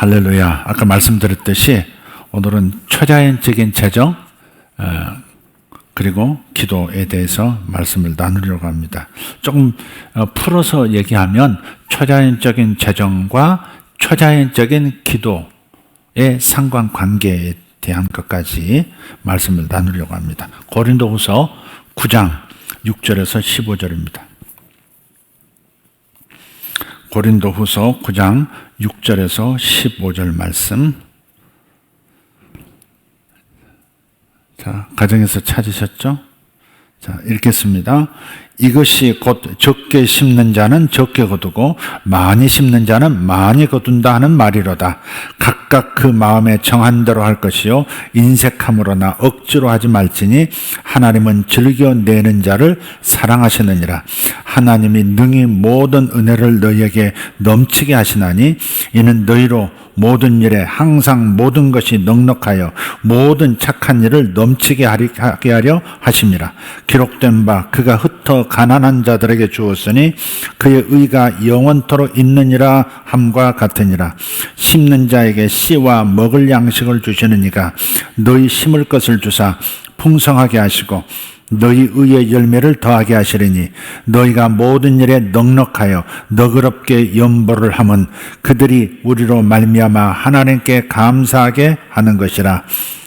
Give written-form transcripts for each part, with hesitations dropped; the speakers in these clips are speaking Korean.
할렐루야. 아까 말씀드렸듯이 오늘은 초자연적인 재정 그리고 기도에 대해서 말씀을 나누려고 합니다. 조금 풀어서 얘기하면 초자연적인 재정과 초자연적인 기도의 상관관계에 대한 것까지 말씀을 나누려고 합니다. 고린도후서 9장 6절에서 15절입니다. 고린도후서 9장 6절에서 15절 말씀. 자, 가정에서 찾으셨죠? 자, 읽겠습니다. 이것이 곧 적게 심는 자는 적게 거두고 많이 심는 자는 많이 거둔다 하는 말이로다. 각각 그 마음에 정한 대로 할 것이요 인색함으로나 억지로 하지 말지니 하나님은 즐겨 내는 자를 사랑하시느니라. 하나님이 능히 모든 은혜를 너희에게 넘치게 하시나니 이는 너희로 모든 일에 항상 모든 것이 넉넉하여 모든 착한 일을 넘치게 하게 하려 하심이라. 기록된 바 그가 흩어 가난한 자들에게 주었으니 그의 의가 영원토록 있느니라 함과 같으니라. 심는 자에게 씨와 먹을 양식을 주시는 이가 너희 심을 것을 주사 풍성하게 하시고 너희 의의 열매를 더하게 하시리니 너희가 모든 일에 넉넉하여 너그럽게 연보를 함은 그들이 우리로 말미암아 하나님께 감사하게 하는 것이라.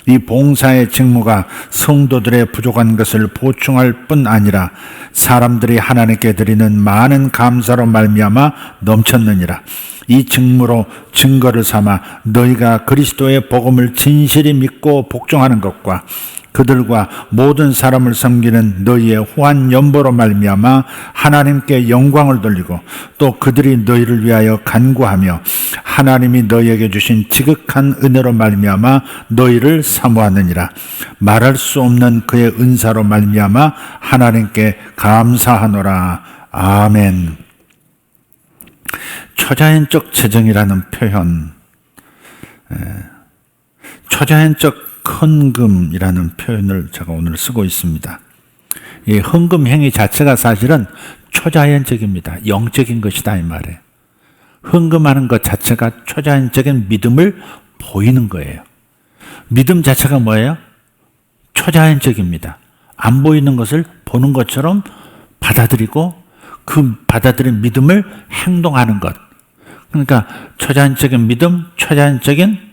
이 봉사의 직무가 성도들의 부족한 것을 보충할 뿐 아니라 사람들이 하나님께 드리는 많은 감사로 말미암아 넘쳤느니라. 이 직무로 증거를 삼아 너희가 그리스도의 복음을 진실히 믿고 복종하는 것과 그들과 모든 사람을 섬기는 너희의 후한 연보로 말미암아 하나님께 영광을 돌리고 또 그들이 너희를 위하여 간구하며 하나님이 너희에게 주신 지극한 은혜로 말미암아 너희를 사모하느니라. 말할 수 없는 그의 은사로 말미암아 하나님께 감사하노라. 아멘. 초자연적 재정이라는 표현, 초자연적 헌금이라는 표현을 제가 오늘 쓰고 있습니다. 이 헌금 행위 자체가 사실은 초자연적입니다. 영적인 것이다 이 말이에요. 헌금하는 것 자체가 초자연적인 믿음을 보이는 거예요. 믿음 자체가 뭐예요? 초자연적입니다. 안 보이는 것을 보는 것처럼 받아들이고 그 받아들인 믿음을 행동하는 것. 그러니까 초자연적인 믿음, 초자연적인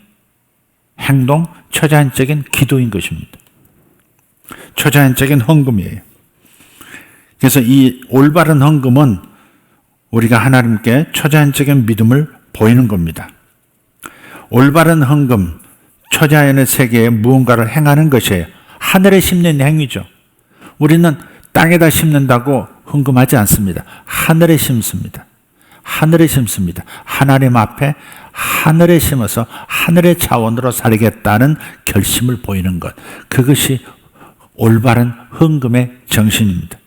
행동, 초자연적인 기도인 것입니다. 초자연적인 헌금이에요. 그래서 이 올바른 헌금은 우리가 하나님께 초자연적인 믿음을 보이는 겁니다. 올바른 헌금, 초자연의 세계에 무언가를 행하는 것이에요. 하늘에 심는 행위죠. 우리는 땅에다 심는다고 헌금하지 않습니다. 하늘에 심습니다. 하늘에 심습니다. 하나님 앞에 하늘에 심어서 하늘의 자원으로 살겠다는 결심을 보이는 것. 그것이 올바른 헌금의 정신입니다.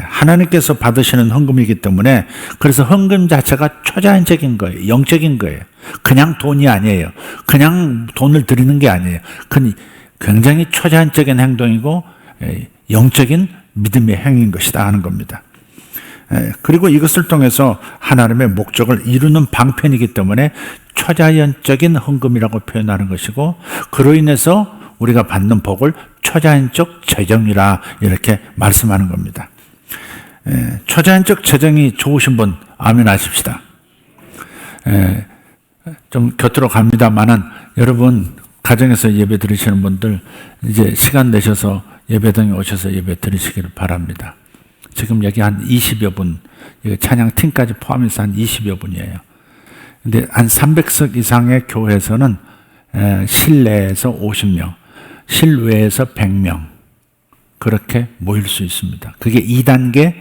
하나님께서 받으시는 헌금이기 때문에 그래서 헌금 자체가 초자연적인 거예요. 영적인 거예요. 그냥 돈이 아니에요. 그냥 돈을 드리는 게 아니에요. 굉장히 초자연적인 행동이고 영적인 믿음의 행위인 것이다 하는 겁니다. 그리고 이것을 통해서 하나님의 목적을 이루는 방편이기 때문에 초자연적인 헌금이라고 표현하는 것이고 그로 인해서 우리가 받는 복을 초자연적 재정이라 이렇게 말씀하는 겁니다. 초자연적 재정이 좋으신 분 아멘 하십시다. 좀 곁으로 갑니다만은 여러분 가정에서 예배 드리시는 분들 이제 시간 내셔서 예배당에 오셔서 예배 드리시기를 바랍니다. 지금 여기 한 20여 분, 찬양팀까지 포함해서 한 20여 분이에요. 근데 한 300석 이상의 교회에서는 실내에서 50명, 실외에서 100명 그렇게 모일 수 있습니다. 그게 2단계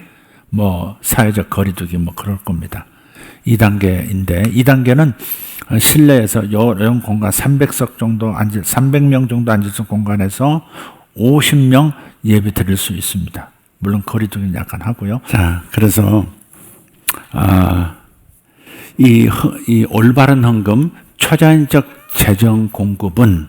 사회적 거리두기 그럴 겁니다. 2단계인데 2단계는 실내에서 이런 공간 300석 정도 300명 정도 앉을 수 있는 공간에서 50명 예배 드릴 수 있습니다. 물론 거리두기는 약간 하고요. 자, 그래서 이 올바른 헌금, 초자연적 재정 공급은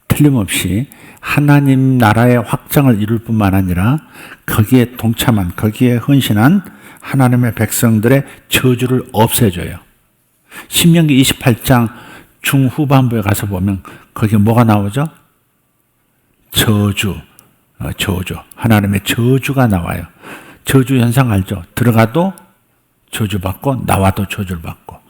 틀림없이 하나님 나라의 확장을 이룰 뿐만 아니라 거기에 동참한, 거기에 헌신한 하나님의 백성들의 저주를 없애줘요. 신명기 28장 중후반부에 가서 보면 거기에 뭐가 나오죠? 저주. 하나님의 저주가 나와요. 저주 현상 알죠? 들어가도 저주받고 나와도 저주를 받고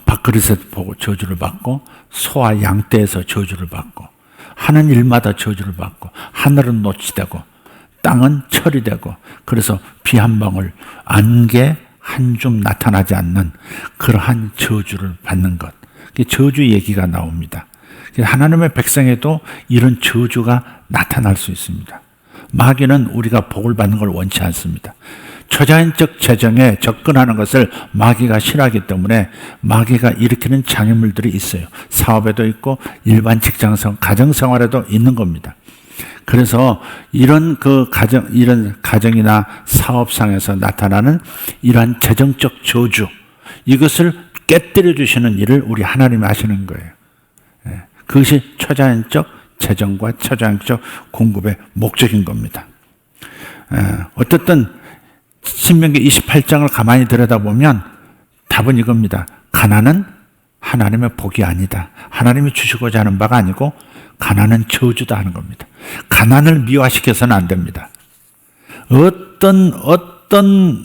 밥그릇에서 보고 저주를 받고 소와 양떼에서 저주를 받고 하는 일마다 저주를 받고 하늘은 노치되고 땅은 철이 되고 그래서 비 한 방울 안개 한 줌 나타나지 않는 그러한 저주를 받는 것. 저주 얘기가 나옵니다. 하나님의 백성에도 이런 저주가 나타날 수 있습니다. 마귀는 우리가 복을 받는 걸 원치 않습니다. 초자연적 재정에 접근하는 것을 마귀가 싫어하기 때문에 마귀가 일으키는 장애물들이 있어요. 사업에도 있고 일반 직장생 가정생활에도 있는 겁니다. 그래서 이런 가정이나 사업상에서 나타나는 이러한 재정적 저주, 이것을 깨뜨려 주시는 일을 우리 하나님이 하시는 거예요. 그것이 초자연적 재정과 초자연적 공급의 목적인 겁니다. 어쨌든 신명기 28장을 가만히 들여다보면 답은 이겁니다. 가난은 하나님의 복이 아니다. 하나님이 주시고자 하는 바가 아니고 가난은 저주다 하는 겁니다. 가난을 미화시켜서는 안 됩니다. 어떤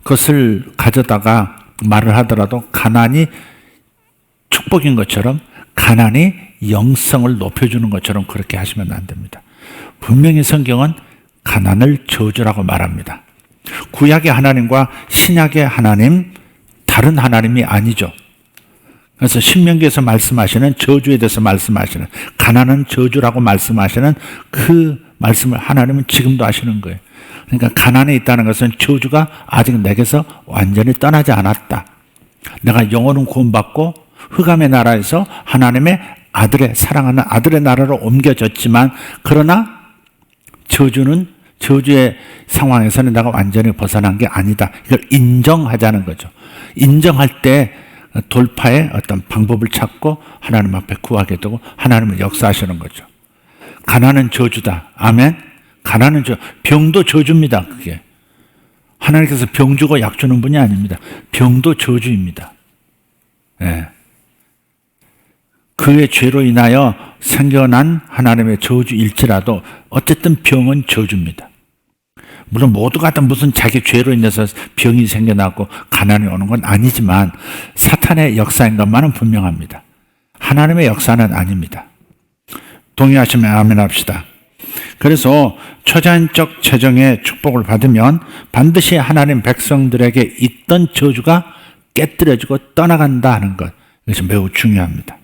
것을 가져다가 말을 하더라도 가난이 축복인 것처럼 가난이 영성을 높여주는 것처럼 그렇게 하시면 안 됩니다. 분명히 성경은 가난을 저주라고 말합니다. 구약의 하나님과 신약의 하나님, 다른 하나님이 아니죠. 그래서 신명기에서 말씀하시는 저주에 대해서 말씀하시는, 가난은 저주라고 말씀하시는 그 말씀을 하나님은 지금도 하시는 거예요. 그러니까 가난에 있다는 것은 저주가 아직 내게서 완전히 떠나지 않았다. 내가 영원은 구원받고 흑암의 나라에서 하나님의 사랑하는 아들의 나라로 옮겨졌지만, 그러나 저주의 상황에서는 내가 완전히 벗어난 게 아니다. 이걸 인정하자는 거죠. 인정할 때 돌파의 어떤 방법을 찾고 하나님 앞에 구하게 되고 하나님을 역사하시는 거죠. 가난은 저주다. 아멘. 가난은 병도 저주입니다. 그게 하나님께서 병 주고 약 주는 분이 아닙니다. 병도 저주입니다. 예. 그의 죄로 인하여 생겨난 하나님의 저주일지라도 어쨌든 병은 저주입니다. 물론 모두가 다 무슨 자기 죄로 인해서 병이 생겨나고 가난이 오는 건 아니지만 사탄의 역사인 것만은 분명합니다. 하나님의 역사는 아닙니다. 동의하시면 아멘 합시다. 그래서 초자연적 재정의 축복을 받으면 반드시 하나님 백성들에게 있던 저주가 깨뜨려지고 떠나간다 하는 것, 이것이 매우 중요합니다.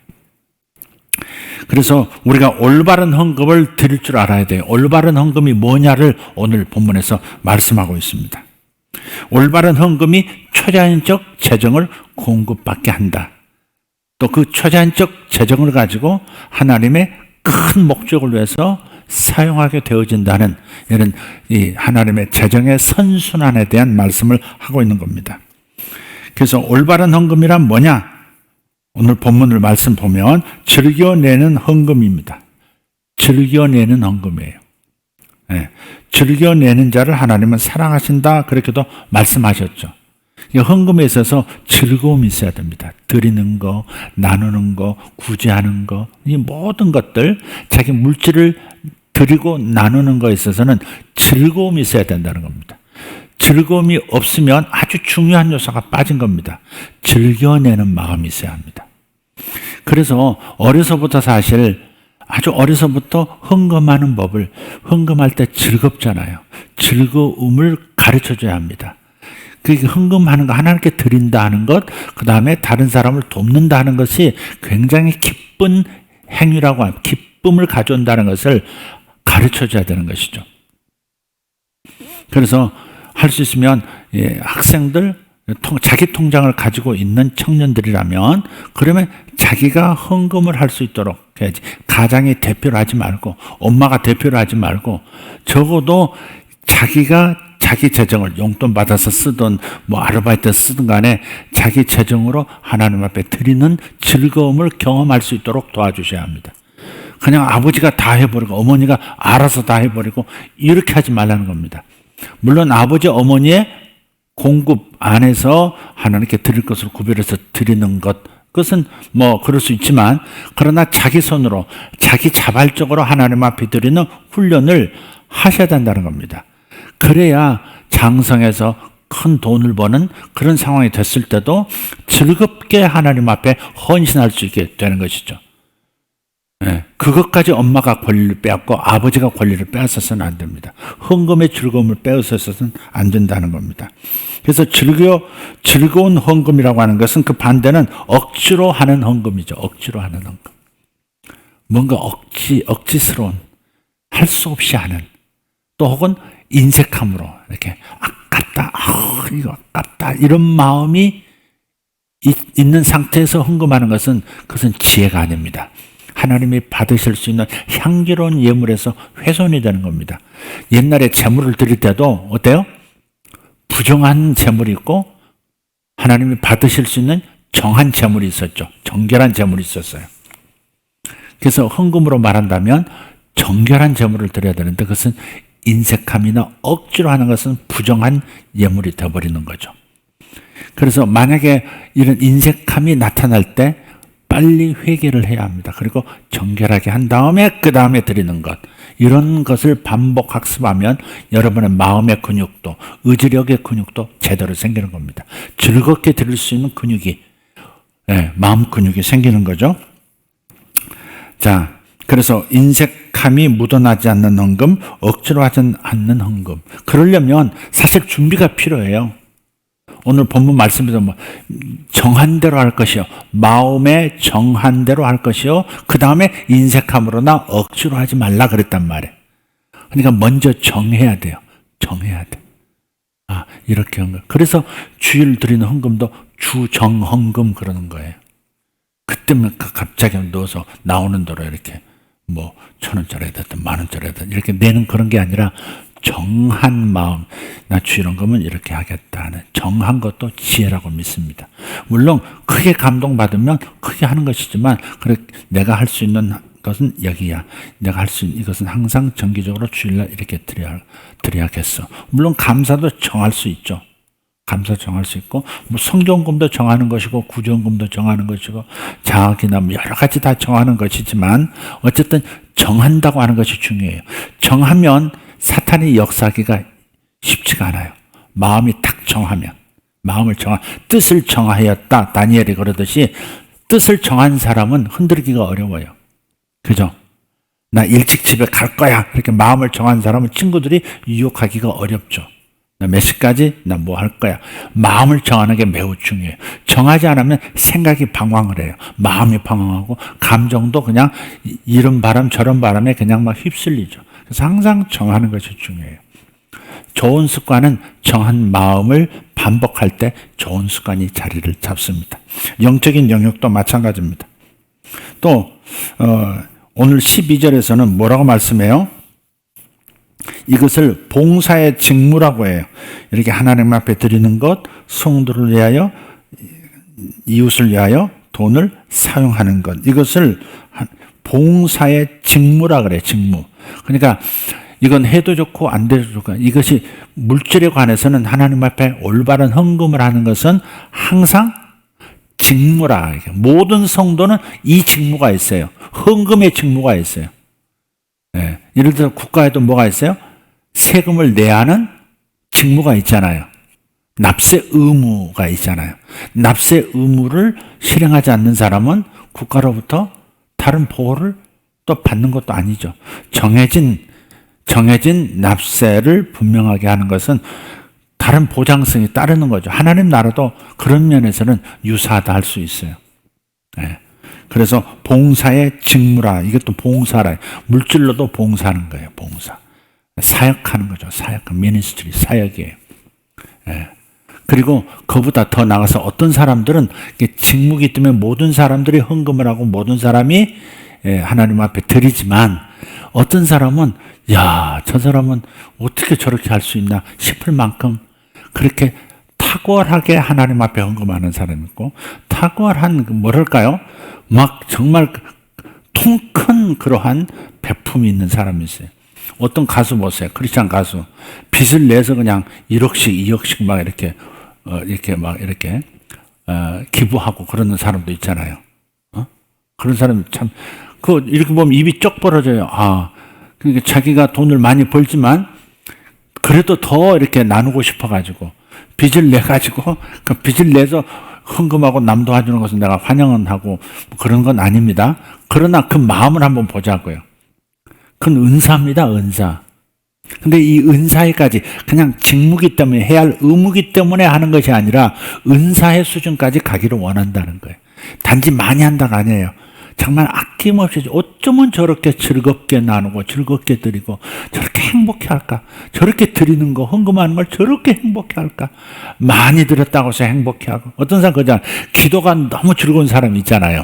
그래서 우리가 올바른 헌금을 드릴 줄 알아야 돼요. 올바른 헌금이 뭐냐를 오늘 본문에서 말씀하고 있습니다. 올바른 헌금이 초자연적 재정을 공급받게 한다. 또 그 초자연적 재정을 가지고 하나님의 큰 목적을 위해서 사용하게 되어진다는 이런 이 하나님의 재정의 선순환에 대한 말씀을 하고 있는 겁니다. 그래서 올바른 헌금이란 뭐냐? 오늘 본문을 말씀 보면 즐겨내는 헌금입니다. 즐겨내는 헌금이에요. 네. 즐겨내는 자를 하나님은 사랑하신다, 그렇게도 말씀하셨죠. 헌금에 있어서 즐거움이 있어야 됩니다. 드리는 거, 나누는 거, 구제하는 거, 이 모든 것들, 자기 물질을 드리고 나누는 거에 있어서는 즐거움이 있어야 된다는 겁니다. 즐거움이 없으면 아주 중요한 요소가 빠진 겁니다. 즐겨내는 마음이 있어야 합니다. 그래서 어려서부터 사실 아주 어려서부터 헌금하는 법을, 헌금할 때 즐겁잖아요. 즐거움을 가르쳐줘야 합니다. 그 헌금하는 거, 하나님께 드린다 하는 것, 그 다음에 다른 사람을 돕는다 하는 것이 굉장히 기쁜 행위라고 합니다. 기쁨을 가져온다는 것을 가르쳐줘야 되는 것이죠. 그래서 할 수 있으면 학생들, 자기 통장을 가지고 있는 청년들이라면 그러면 자기가 헌금을 할 수 있도록 해야지. 가장이 대표를 하지 말고, 엄마가 대표를 하지 말고, 적어도 자기가 자기 재정을 용돈 받아서 쓰든 뭐 아르바이트 쓰든 간에 자기 재정으로 하나님 앞에 드리는 즐거움을 경험할 수 있도록 도와주셔야 합니다. 그냥 아버지가 다 해버리고 어머니가 알아서 다 해버리고 이렇게 하지 말라는 겁니다. 물론 아버지 어머니의 공급 안에서 하나님께 드릴 것을 구별해서 드리는 것, 그것은 뭐 그럴 수 있지만, 그러나 자기 손으로 자기 자발적으로 하나님 앞에 드리는 훈련을 하셔야 된다는 겁니다. 그래야 장성해서 큰 돈을 버는 그런 상황이 됐을 때도 즐겁게 하나님 앞에 헌신할 수 있게 되는 것이죠. 네, 그것까지 엄마가 권리를 빼앗고 아버지가 권리를 빼앗아서는 안 됩니다. 헌금의 즐거움을 빼앗아서는 안 된다는 겁니다. 그래서 즐거운 헌금이라고 하는 것은 그 반대는 억지로 하는 헌금이죠. 억지로 하는 헌금. 뭔가 억지스러운, 할 수 없이 하는, 또 혹은 인색함으로 이렇게 아깝다, 이거 아깝다, 이런 마음이 있는 상태에서 헌금하는 것은 그것은 지혜가 아닙니다. 하나님이 받으실 수 있는 향기로운 예물에서 훼손이 되는 겁니다. 옛날에 제물을 드릴 때도 어때요? 부정한 제물이 있고 하나님이 받으실 수 있는 정한 제물이 있었죠. 정결한 제물이 있었어요. 그래서 헌금으로 말한다면 정결한 제물을 드려야 되는데, 그것은 인색함이나 억지로 하는 것은 부정한 예물이 되어버리는 거죠. 그래서 만약에 이런 인색함이 나타날 때 빨리 회개를 해야 합니다. 그리고 정결하게 한 다음에 그 다음에 드리는 것, 이런 것을 반복 학습하면 여러분의 마음의 근육도, 의지력의 근육도 제대로 생기는 겁니다. 즐겁게 드릴 수 있는 근육이, 마음 근육이 생기는 거죠. 자, 그래서 인색함이 묻어나지 않는 헌금, 억지로 하지 않는 헌금, 그러려면 사실 준비가 필요해요. 오늘 본문 말씀에서 정한 대로 할 것이요, 마음에 정한 대로 할 것이요, 그 다음에 인색함으로나 억지로 하지 말라 그랬단 말이에요. 그러니까 먼저 정해야 돼요. 정해야 돼. 이렇게 헌금. 그래서 주일 드리는 헌금도 주정헌금 그러는 거예요. 그때면 갑자기 넣어서 나오는 대로 이렇게 1,000원짜리 됐든 10,000원짜리 됐든 이렇게 내는 그런 게 아니라 정한 마음, 나 주일 헌금은 이렇게 하겠다는 정한 것도 지혜라고 믿습니다. 물론 크게 감동받으면 크게 하는 것이지만, 그래 내가 할 수 있는 것은 여기야, 내가 할 수 있는 이것은 항상 정기적으로 주일날 이렇게 드려야겠어. 물론 감사도 정할 수 있죠. 감사 정할 수 있고, 성경금도 정하는 것이고, 구정금도 정하는 것이고, 장학이나 여러 가지 다 정하는 것이지만, 어쨌든 정한다고 하는 것이 중요해요. 정하면 사탄이 역사하기가 쉽지가 않아요. 마음이 딱 정하면, 뜻을 정하였다, 다니엘이 그러듯이 뜻을 정한 사람은 흔들기가 어려워요. 그죠? 나 일찍 집에 갈 거야, 이렇게 마음을 정한 사람은 친구들이 유혹하기가 어렵죠. 나 몇 시까지 나 뭐 할 거야. 마음을 정하는 게 매우 중요해요. 정하지 않으면 생각이 방황을 해요. 마음이 방황하고 감정도 그냥 이런 바람 저런 바람에 그냥 막 휩쓸리죠. 그래서 항상 정하는 것이 중요해요. 좋은 습관은 정한 마음을 반복할 때 좋은 습관이 자리를 잡습니다. 영적인 영역도 마찬가지입니다. 또 오늘 12절에서는 뭐라고 말씀해요? 이것을 봉사의 직무라고 해요. 이렇게 하나님 앞에 드리는 것, 성도를 위하여, 이웃을 위하여 돈을 사용하는 것, 이것을 봉사의 직무라 그래요. 직무. 그러니까 이건 해도 좋고 안 돼도 좋고, 이것이 물질에 관해서는 하나님 앞에 올바른 헌금을 하는 것은 항상 직무라. 모든 성도는 이 직무가 있어요. 헌금의 직무가 있어요. 예를 들어 국가에도 뭐가 있어요? 세금을 내야 하는 직무가 있잖아요. 납세 의무가 있잖아요. 납세 의무를 실행하지 않는 사람은 국가로부터 다른 보호를 또 받는 것도 아니죠. 정해진 납세를 분명하게 하는 것은 다른 보장성이 따르는 거죠. 하나님 나라도 그런 면에서는 유사하다 할 수 있어요. 그래서 봉사의 직무라, 이것도 봉사라, 물질로도 봉사하는 거예요. 봉사, 사역하는 거죠. 미니스트리, 사역이에요. 그리고 그보다 더 나가서 어떤 사람들은 직무이기 때문에 모든 사람들이 헌금을 하고 모든 사람이 하나님 앞에 드리지만, 어떤 사람은 저 사람은 어떻게 저렇게 할 수 있나 싶을 만큼 그렇게 탁월하게 하나님 앞에 헌금하는 사람이 있고, 탁월한 뭐랄까요? 막 정말 통 큰 그러한 배품이 있는 사람이 있어요. 어떤 가수 보세요. 크리스찬 가수. 빚을 내서 그냥 1억씩, 2억씩 막 이렇게, 기부하고 그러는 사람도 있잖아요. 그런 사람 참, 이렇게 보면 입이 쩍 벌어져요. 그러니까 자기가 돈을 많이 벌지만, 그래도 더 이렇게 나누고 싶어가지고, 빚을 내가지고, 그 빚을 내서 헌금하고 남 도와주는 것은 내가 환영은 하고, 그런 건 아닙니다. 그러나 그 마음을 한번 보자고요. 그건 은사입니다, 은사. 근데 이 은사에까지 그냥 직무기 때문에 해야 할 의무기 때문에 하는 것이 아니라 은사의 수준까지 가기를 원한다는 거예요. 단지 많이 한다가 아니에요. 정말 아낌없이 어쩌면 저렇게 즐겁게 나누고 즐겁게 드리고 저렇게 행복해 할까? 저렇게 드리는 거, 헌금하는 걸 저렇게 행복해 할까? 많이 드렸다고 해서 행복해 하고. 어떤 사람 그러잖아요. 기도가 너무 즐거운 사람이 있잖아요.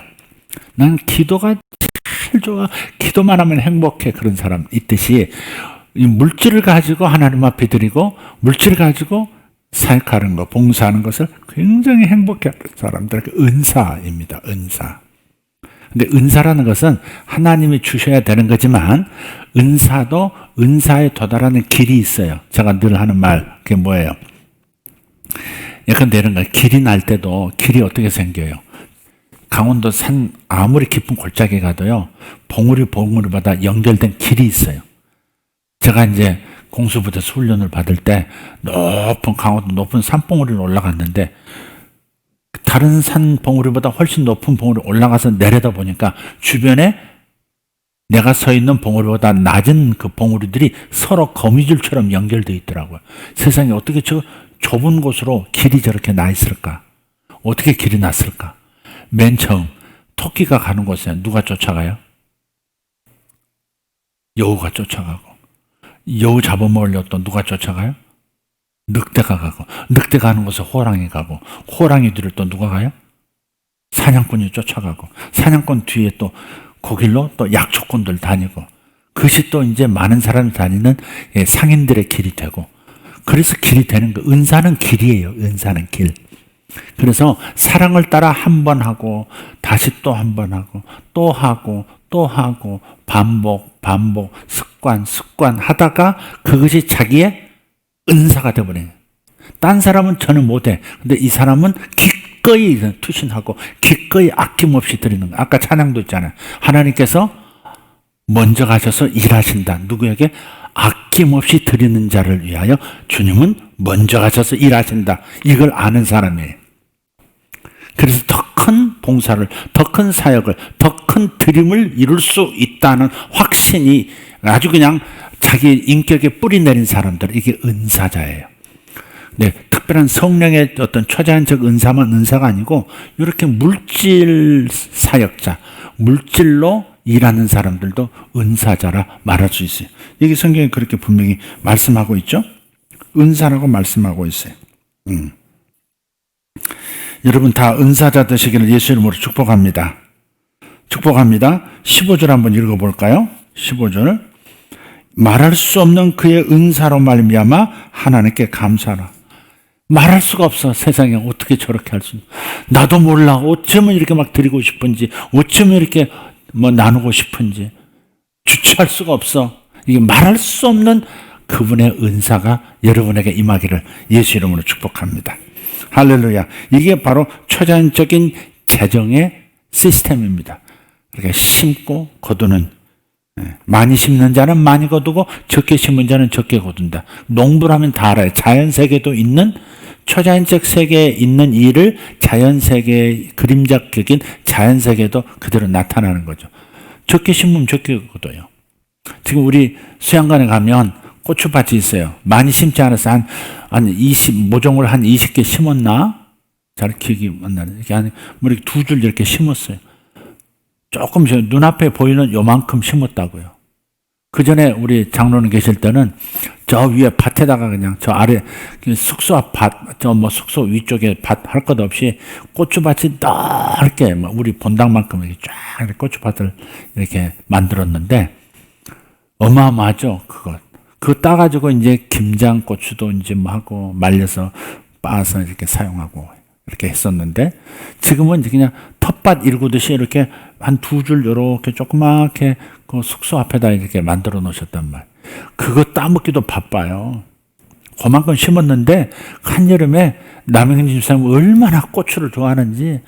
난 기도가 제일 좋아. 기도만 하면 행복해. 그런 사람 있듯이 이 물질을 가지고 하나님 앞에 드리고 물질을 가지고 사역하는 거, 봉사하는 것을 굉장히 행복해 하는 사람들, 은사입니다. 은사. 근데 은사라는 것은 하나님이 주셔야 되는 거지만 은사도 은사에 도달하는 길이 있어요. 제가 늘 하는 말, 그게 뭐예요? 예컨대 이런 거예요. 길이 날 때도 길이 어떻게 생겨요? 강원도 산 아무리 깊은 골짜기 가도요, 봉우리마다 연결된 길이 있어요. 제가 이제 공수부대에서 훈련을 받을 때 강원도 높은 산봉우리를 올라갔는데 다른 산 봉우리보다 훨씬 높은 봉우리 올라가서 내려다 보니까 주변에 내가 서 있는 봉우리보다 낮은 그 봉우리들이 서로 거미줄처럼 연결되어 있더라고요. 세상에 어떻게 저 좁은 곳으로 길이 저렇게 나 있을까? 어떻게 길이 났을까? 맨 처음 토끼가 가는 곳에 누가 쫓아가요? 여우가 쫓아가고, 여우 잡아먹으려고 또 누가 쫓아가요? 늑대가 가고, 늑대 가는 곳에 호랑이 가고, 호랑이 뒤를 또 누가 가요? 사냥꾼이 쫓아가고, 사냥꾼 뒤에 또 그 길로 또 약초꾼들 다니고, 그것이 또 이제 많은 사람이 다니는 상인들의 길이 되고, 그래서 길이 되는 거. 은사는 길이에요. 은사는 길. 그래서 사랑을 따라 한 번 하고 다시 또 한 번 하고 또 하고 또 하고 반복 습관 하다가 그것이 자기의 은사가 되어버려요. 딴 사람은 저는 못해. 근데 이 사람은 기꺼이 투신하고 기꺼이 아낌없이 드리는 거예요. 아까 찬양도 있잖아요. 하나님께서 먼저 가셔서 일하신다. 누구에게? 아낌없이 드리는 자를 위하여 주님은 먼저 가셔서 일하신다. 이걸 아는 사람이에요. 그래서 더 큰 봉사를, 더 큰 사역을, 더 큰 드림을 이룰 수 있다는 확신이 아주 그냥 자기 인격에 뿌리 내린 사람들, 이게 은사자예요. 네, 특별한 성령의 어떤 초자연적 은사만 은사가 아니고 이렇게 물질 사역자, 물질로 일하는 사람들도 은사자라 말할 수 있어요. 여기 성경에 그렇게 분명히 말씀하고 있죠. 은사라고 말씀하고 있어요. 여러분 다 은사자 되시기를 예수 이름으로 축복합니다. 축복합니다. 15절 한번 읽어볼까요? 15절. 말할 수 없는 그의 은사로 말미암아 하나님께 감사하라. 말할 수가 없어. 세상에 어떻게 저렇게 할 수 있나. 나도 몰라. 어쩌면 이렇게 막 드리고 싶은지, 어쩌면 이렇게 나누고 싶은지 주체할 수가 없어. 이게 말할 수 없는 그분의 은사가 여러분에게 임하기를 예수 이름으로 축복합니다. 할렐루야. 이게 바로 초자연적인 재정의 시스템입니다. 그러니까 심고 거두는, 많이 심는 자는 많이 거두고 적게 심은 자는 적게 거둔다. 농부를 하면 다 알아요. 자연세계도 있는, 초자연적 세계에 있는 일을 자연세계의 그림자격인 자연세계도 그대로 나타나는 거죠. 적게 심으면 적게 거둬요. 지금 우리 수양관에 가면 고추밭이 있어요. 많이 심지 않아서 모종을 한 20개 심었나? 잘 기억이 안 나네. 이렇게 이렇게 두 줄 이렇게 심었어요. 조금 눈앞에 보이는 요만큼 심었다고요. 그 전에 우리 장로님 계실 때는 저 위에 밭에다가 그냥 저 아래 숙소 앞 밭, 숙소 위쪽에 밭 할 것 없이 고추밭이 넓게 우리 본당만큼 이렇게 쫙 고추밭을 이렇게 만들었는데 어마어마하죠, 그거. 그거 따가지고 이제 김장고추도 이제 하고 말려서 빻아서 이렇게 사용하고 이렇게 했었는데 지금은 이제 그냥 텃밭 일구듯이 이렇게 한 두 줄 이렇게 조그맣게 그 숙소 앞에다 이렇게 만들어 놓으셨단 말. 그거 따먹기도 바빠요. 그만큼 심었는데 한여름에 남영진 집사님 얼마나 고추를 좋아하는지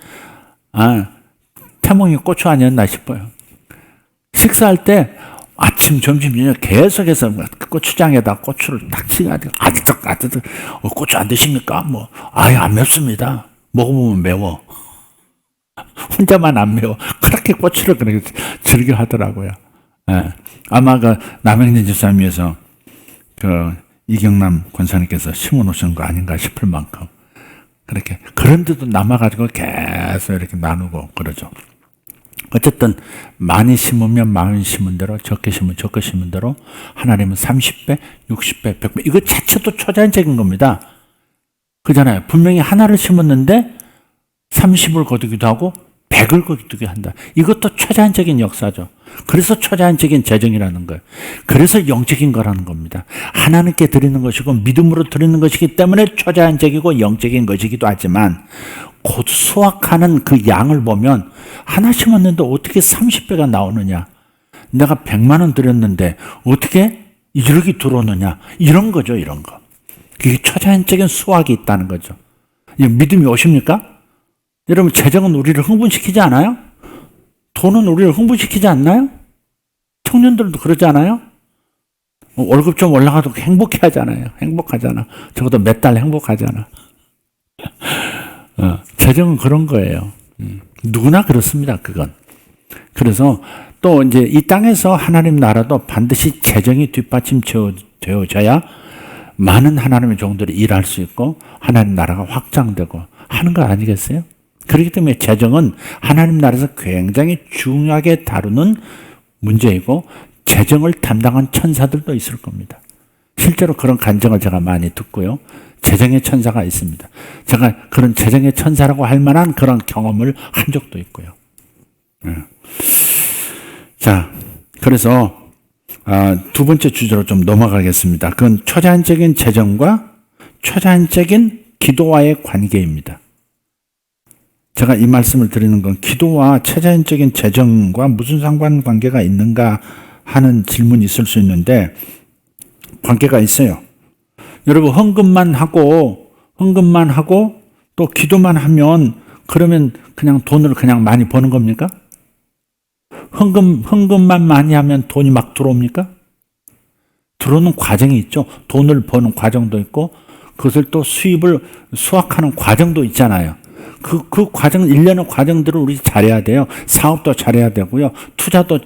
태몽이 고추 아니었나 싶어요. 식사할 때 아침, 점심, 저녁 계속해서 고추장에다 고추를 딱 치가지고 아득 고추 안 드십니까? 아예 안 맵습니다. 먹어보면 매워. 혼자만 안 매워. 그렇게 고추를 그렇게 즐겨 하더라고요. 예. 아마 남영진 집사님에서 이경남 권사님께서 심어 놓으신 거 아닌가 싶을 만큼 그렇게 그런데도 남아가지고 계속 이렇게 나누고 그러죠. 어쨌든 많이 심으면 많이 심은 대로, 적게 심으면 적게 심은 대로 하나님은 30배, 60배, 100배 이거 자체도 초자연적인 겁니다. 그잖아요. 분명히 하나를 심었는데 30을 거두기도 하고 100을 거두기도 한다. 이것도 초자연적인 역사죠. 그래서 초자연적인 재정이라는 거예요. 그래서 영적인 거라는 겁니다. 하나님께 드리는 것이고 믿음으로 드리는 것이기 때문에 초자연적이고 영적인 것이기도 하지만 곧 수확하는 그 양을 보면 하나 심었는데 어떻게 30배가 나오느냐. 내가 100만 원 드렸는데 어떻게 1억이 들어오느냐. 이런 거죠. 이런 거. 그게 초자연적인 수확이 있다는 거죠. 믿음이 오십니까? 여러분 재정은 우리를 흥분시키지 않아요? 돈은 우리를 흥분시키지 않나요? 청년들도 그러지 않아요? 월급 좀 올라가도 행복해 하잖아요. 행복하잖아. 적어도 몇 달 행복하잖아. 재정은 그런 거예요. 누구나 그렇습니다. 그건. 그래서 또 이제 이 땅에서 하나님 나라도 반드시 재정이 뒷받침되어져야 많은 하나님의 종들이 일할 수 있고 하나님 나라가 확장되고 하는 거 아니겠어요? 그렇기 때문에 재정은 하나님 나라에서 굉장히 중요하게 다루는 문제이고 재정을 담당한 천사들도 있을 겁니다. 실제로 그런 간증을 제가 많이 듣고요. 재정의 천사가 있습니다. 제가 그런 재정의 천사라고 할 만한 그런 경험을 한 적도 있고요. 자, 그래서 두 번째 주제로 좀 넘어가겠습니다. 그건 초자연적인 재정과 초자연적인 기도와의 관계입니다. 제가 이 말씀을 드리는 건 기도와 초자연적인 재정과 무슨 상관관계가 있는가 하는 질문이 있을 수 있는데 관계가 있어요. 여러분 헌금만 하고 또 기도만 하면 그러면 그냥 돈을 그냥 많이 버는 겁니까? 헌금만 많이 하면 돈이 막 들어옵니까? 들어오는 과정이 있죠. 돈을 버는 과정도 있고 그것을 또 수입을 수확하는 과정도 있잖아요. 그 과정, 일련의 과정들을 우리 잘해야 돼요. 사업도 잘해야 되고요. 투자도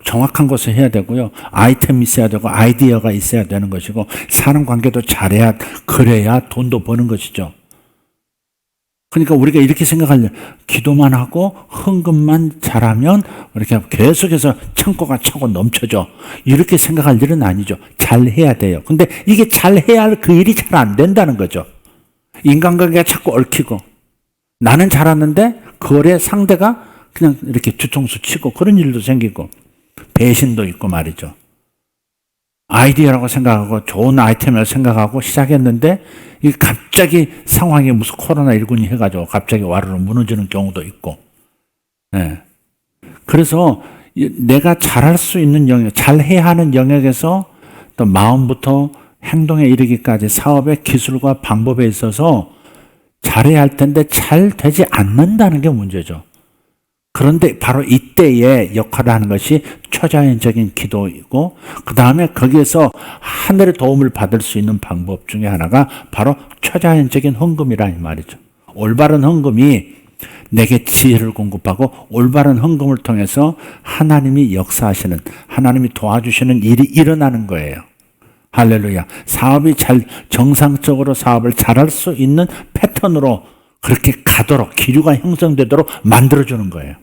정확한 것을 해야 되고요. 아이템이 있어야 되고 아이디어가 있어야 되는 것이고 사람 관계도 잘해야 그래야 돈도 버는 것이죠. 그러니까 우리가 이렇게 생각하려 기도만 하고 헌금만 잘하면 이렇게 계속해서 창고가 차고 넘쳐져. 이렇게 생각할 일은 아니죠. 잘해야 돼요. 근데 이게 잘해야 할 그 일이 잘 안 된다는 거죠. 인간관계가 자꾸 얽히고 나는 잘하는데 그거에 상대가 그냥 이렇게 뒤통수 치고 그런 일도 생기고 배신도 있고 말이죠. 아이디어라고 생각하고 좋은 아이템을 생각하고 시작했는데 이게 갑자기 상황이 무슨 코로나19니 해가지고 갑자기 와르르 무너지는 경우도 있고. 네. 그래서 내가 잘할 수 있는 영역, 잘해야 하는 영역에서 또 마음부터 행동에 이르기까지 사업의 기술과 방법에 있어서 잘해야 할 텐데 잘 되지 않는다는 게 문제죠. 그런데 바로 이때에 역할을 하는 것이 초자연적인 기도이고 그 다음에 거기에서 하늘의 도움을 받을 수 있는 방법 중에 하나가 바로 초자연적인 헌금이라 이 말이죠. 올바른 헌금이 내게 지혜를 공급하고 올바른 헌금을 통해서 하나님이 역사하시는 하나님이 도와주시는 일이 일어나는 거예요. 할렐루야. 사업이 정상적으로 사업을 잘할 수 있는 패턴으로 그렇게 가도록 기류가 형성되도록 만들어주는 거예요.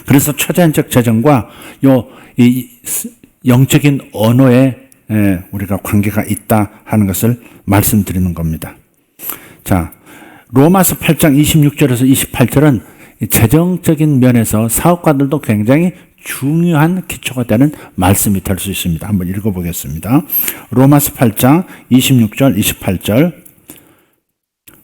그래서 초자연적 재정과 이 영적인 언어에 우리가 관계가 있다 하는 것을 말씀드리는 겁니다. 자, 로마서 8장 26절에서 28절은 재정적인 면에서 사업가들도 굉장히 중요한 기초가 되는 말씀이 될 수 있습니다. 한번 읽어보겠습니다. 로마서 8장 26절 28절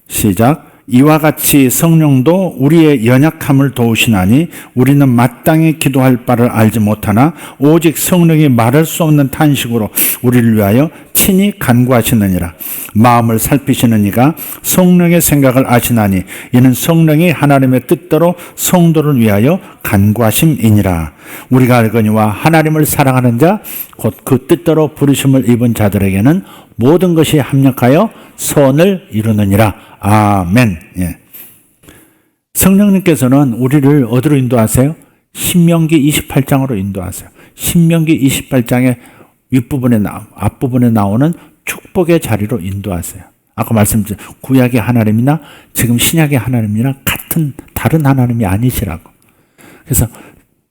시작. 이와 같이 성령도 우리의 연약함을 도우시나니 우리는 마땅히 기도할 바를 알지 못하나 오직 성령이 말할 수 없는 탄식으로 우리를 위하여 친히 간구하시느니라. 마음을 살피시는 이가 성령의 생각을 아시나니 이는 성령이 하나님의 뜻대로 성도를 위하여 간구하심이니라. 우리가 알거니와 하나님을 사랑하는 자 곧 그 뜻대로 부르심을 입은 자들에게는 모든 것이 합력하여 선을 이루느니라. 아멘. 예. 성령님께서는 우리를 어디로 인도하세요? 신명기 28장으로 인도하세요. 신명기 28장의 앞부분에 나오는 축복의 자리로 인도하세요. 아까 말씀드린 구약의 하나님이나 지금 신약의 하나님이나 다른 하나님이 아니시라고. 그래서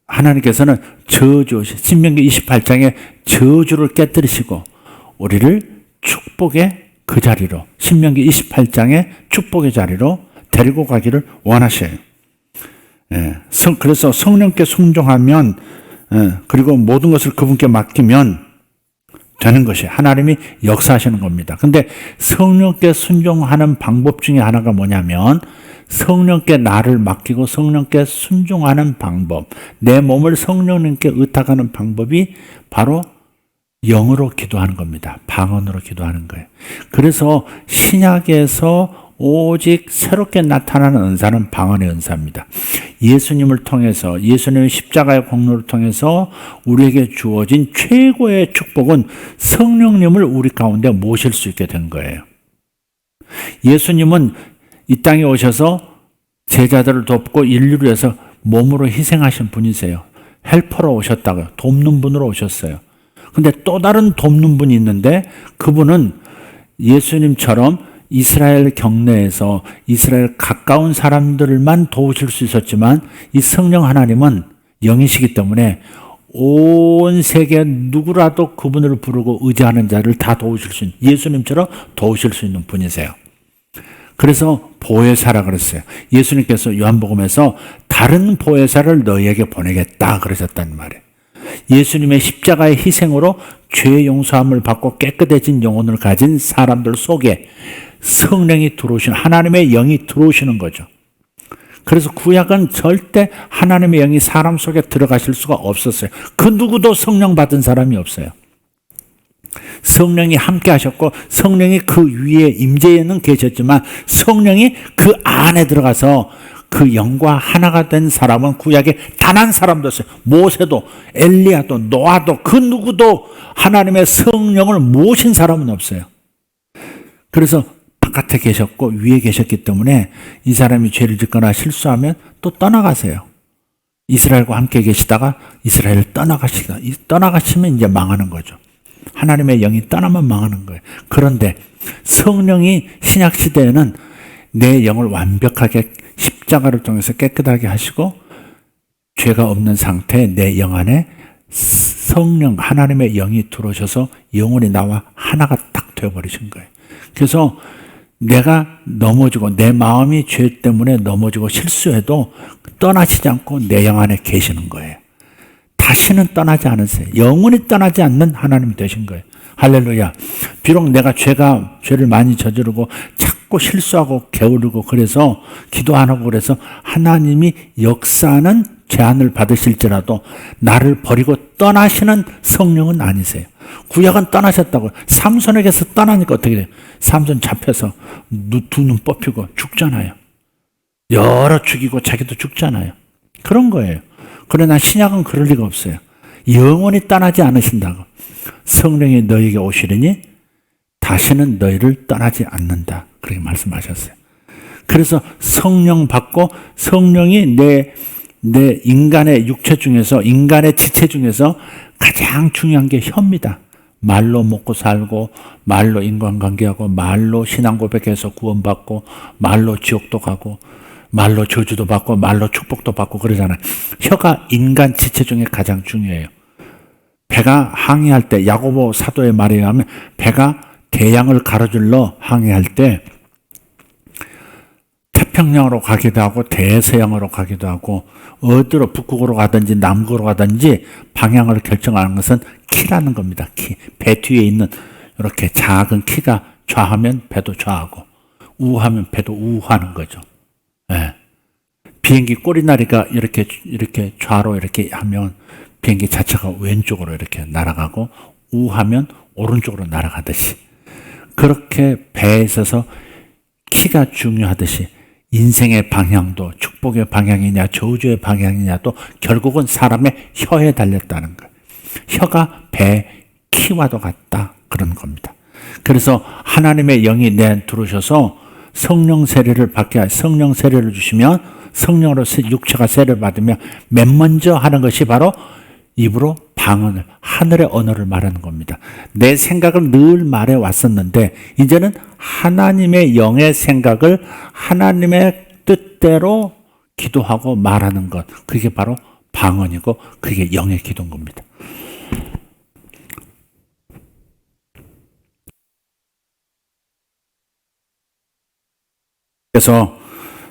하나님께서는 신명기 28장의 저주를 깨뜨리시고 우리를 축복의 그 자리로, 신명기 28장의 축복의 자리로 데리고 가기를 원하셔요. 예, 그래서 성령께 순종하면, 그리고 모든 것을 그분께 맡기면 되는 것이 하나님이 역사하시는 겁니다. 근데 성령께 순종하는 방법 중에 하나가 뭐냐면 성령께 나를 맡기고 성령께 순종하는 방법, 내 몸을 성령님께 의탁하는 방법이 바로 영으로 기도하는 겁니다. 방언으로 기도하는 거예요. 그래서 신약에서 오직 새롭게 나타나는 은사는 방언의 은사입니다. 예수님을 통해서, 예수님의 십자가의 공로를 통해서 우리에게 주어진 최고의 축복은 성령님을 우리 가운데 모실 수 있게 된 거예요. 예수님은 이 땅에 오셔서 제자들을 돕고 인류를 위해서 몸으로 희생하신 분이세요. 헬퍼로 오셨다고요. 돕는 분으로 오셨어요. 근데 또 다른 돕는 분이 있는데 그분은 예수님처럼 이스라엘 경내에서 이스라엘 가까운 사람들만 도우실 수 있었지만 이 성령 하나님은 영이시기 때문에 온 세계 누구라도 그분을 부르고 의지하는 자를 다 도우실 수 있는, 예수님처럼 도우실 수 있는 분이세요. 그래서 보혜사라 그랬어요. 예수님께서 요한복음에서 다른 보혜사를 너희에게 보내겠다 그러셨단 말이에요. 예수님의 십자가의 희생으로 죄 용서함을 받고 깨끗해진 영혼을 가진 사람들 속에 성령이 들어오시는, 하나님의 영이 들어오시는 거죠. 그래서 구약은 절대 하나님의 영이 사람 속에 들어가실 수가 없었어요. 그 누구도 성령 받은 사람이 없어요. 성령이 함께 하셨고 성령이 그 위에 임재에는 계셨지만 성령이 그 안에 들어가서 그 영과 하나가 된 사람은 구약에 단 한 사람도 없어요. 모세도 엘리야도 노아도 그 누구도 하나님의 성령을 모신 사람은 없어요. 그래서 바깥에 계셨고 위에 계셨기 때문에 이 사람이 죄를 짓거나 실수하면 또 떠나가세요. 이스라엘과 함께 계시다가 이스라엘을 떠나가시면 이제 망하는 거죠. 하나님의 영이 떠나면 망하는 거예요. 그런데 성령이 신약시대에는 내 영을 완벽하게 십자가를 통해서 깨끗하게 하시고 죄가 없는 상태에 내 영 안에 성령, 하나님의 영이 들어오셔서 영혼이 나와 하나가 딱 되어버리신 거예요. 그래서 내가 넘어지고 내 마음이 죄 때문에 넘어지고 실수해도 떠나시지 않고 내 영 안에 계시는 거예요. 다시는 떠나지 않으세요. 영원히 떠나지 않는 하나님이 되신 거예요. 할렐루야. 비록 내가 죄를 많이 저지르고 자꾸 실수하고 게으르고 그래서 기도 안 하고 그래서 하나님이 역사하는 제한을 받으실지라도 나를 버리고 떠나시는 성령은 아니세요. 구약은 떠나셨다고요. 삼손에게서 떠나니까 어떻게 돼요? 삼손 잡혀서 두 눈 뽑히고 죽잖아요. 여러 죽이고 자기도 죽잖아요. 그런 거예요. 그러나 신약은 그럴 리가 없어요. 영원히 떠나지 않으신다고. 성령이 너에게 오시리니 다시는 너희를 떠나지 않는다. 그렇게 말씀하셨어요. 그래서 성령 받고 성령이 내 인간의 육체 중에서, 인간의 지체 중에서 가장 중요한 게 혀입니다. 말로 먹고 살고, 말로 인간관계하고, 말로 신앙 고백해서 구원받고, 말로 지옥도 가고, 말로 저주도 받고, 말로 축복도 받고 그러잖아요. 혀가 인간 지체 중에 가장 중요해요. 배가 항해할 때, 야고보 사도의 말에 의하면 배가 대양을 가로질러 항해할 때 태평양으로 가기도 하고 대서양으로 가기도 하고 어디로 북극으로 가든지 남극으로 가든지 방향을 결정하는 것은 키라는 겁니다. 키. 배 뒤에 있는 이렇게 작은 키가 좌하면 배도 좌하고 우하면 배도 우하는 거죠. 예. 비행기 꼬리나리가 이렇게 좌로 이렇게 하면 비행기 자체가 왼쪽으로 이렇게 날아가고 우하면 오른쪽으로 날아가듯이 그렇게 배에 있어서 키가 중요하듯이 인생의 방향도 축복의 방향이냐 저주의 방향이냐도 결국은 사람의 혀에 달렸다는 거예요. 혀가 배 키와도 같다 그런 겁니다. 그래서 하나님의 영이 내 들어오셔서 성령 세례를 받게 성령 세례를 주시면 성령으로 육체가 세례를 받으면 맨 먼저 하는 것이 바로 입으로 방언을 하늘의 언어를 말하는 겁니다. 내 생각을 늘 말해 왔었는데 이제는 하나님의 영의 생각을 하나님의 뜻대로 기도하고 말하는 것 그게 바로 방언이고 그게 영의 기도인 겁니다. 그래서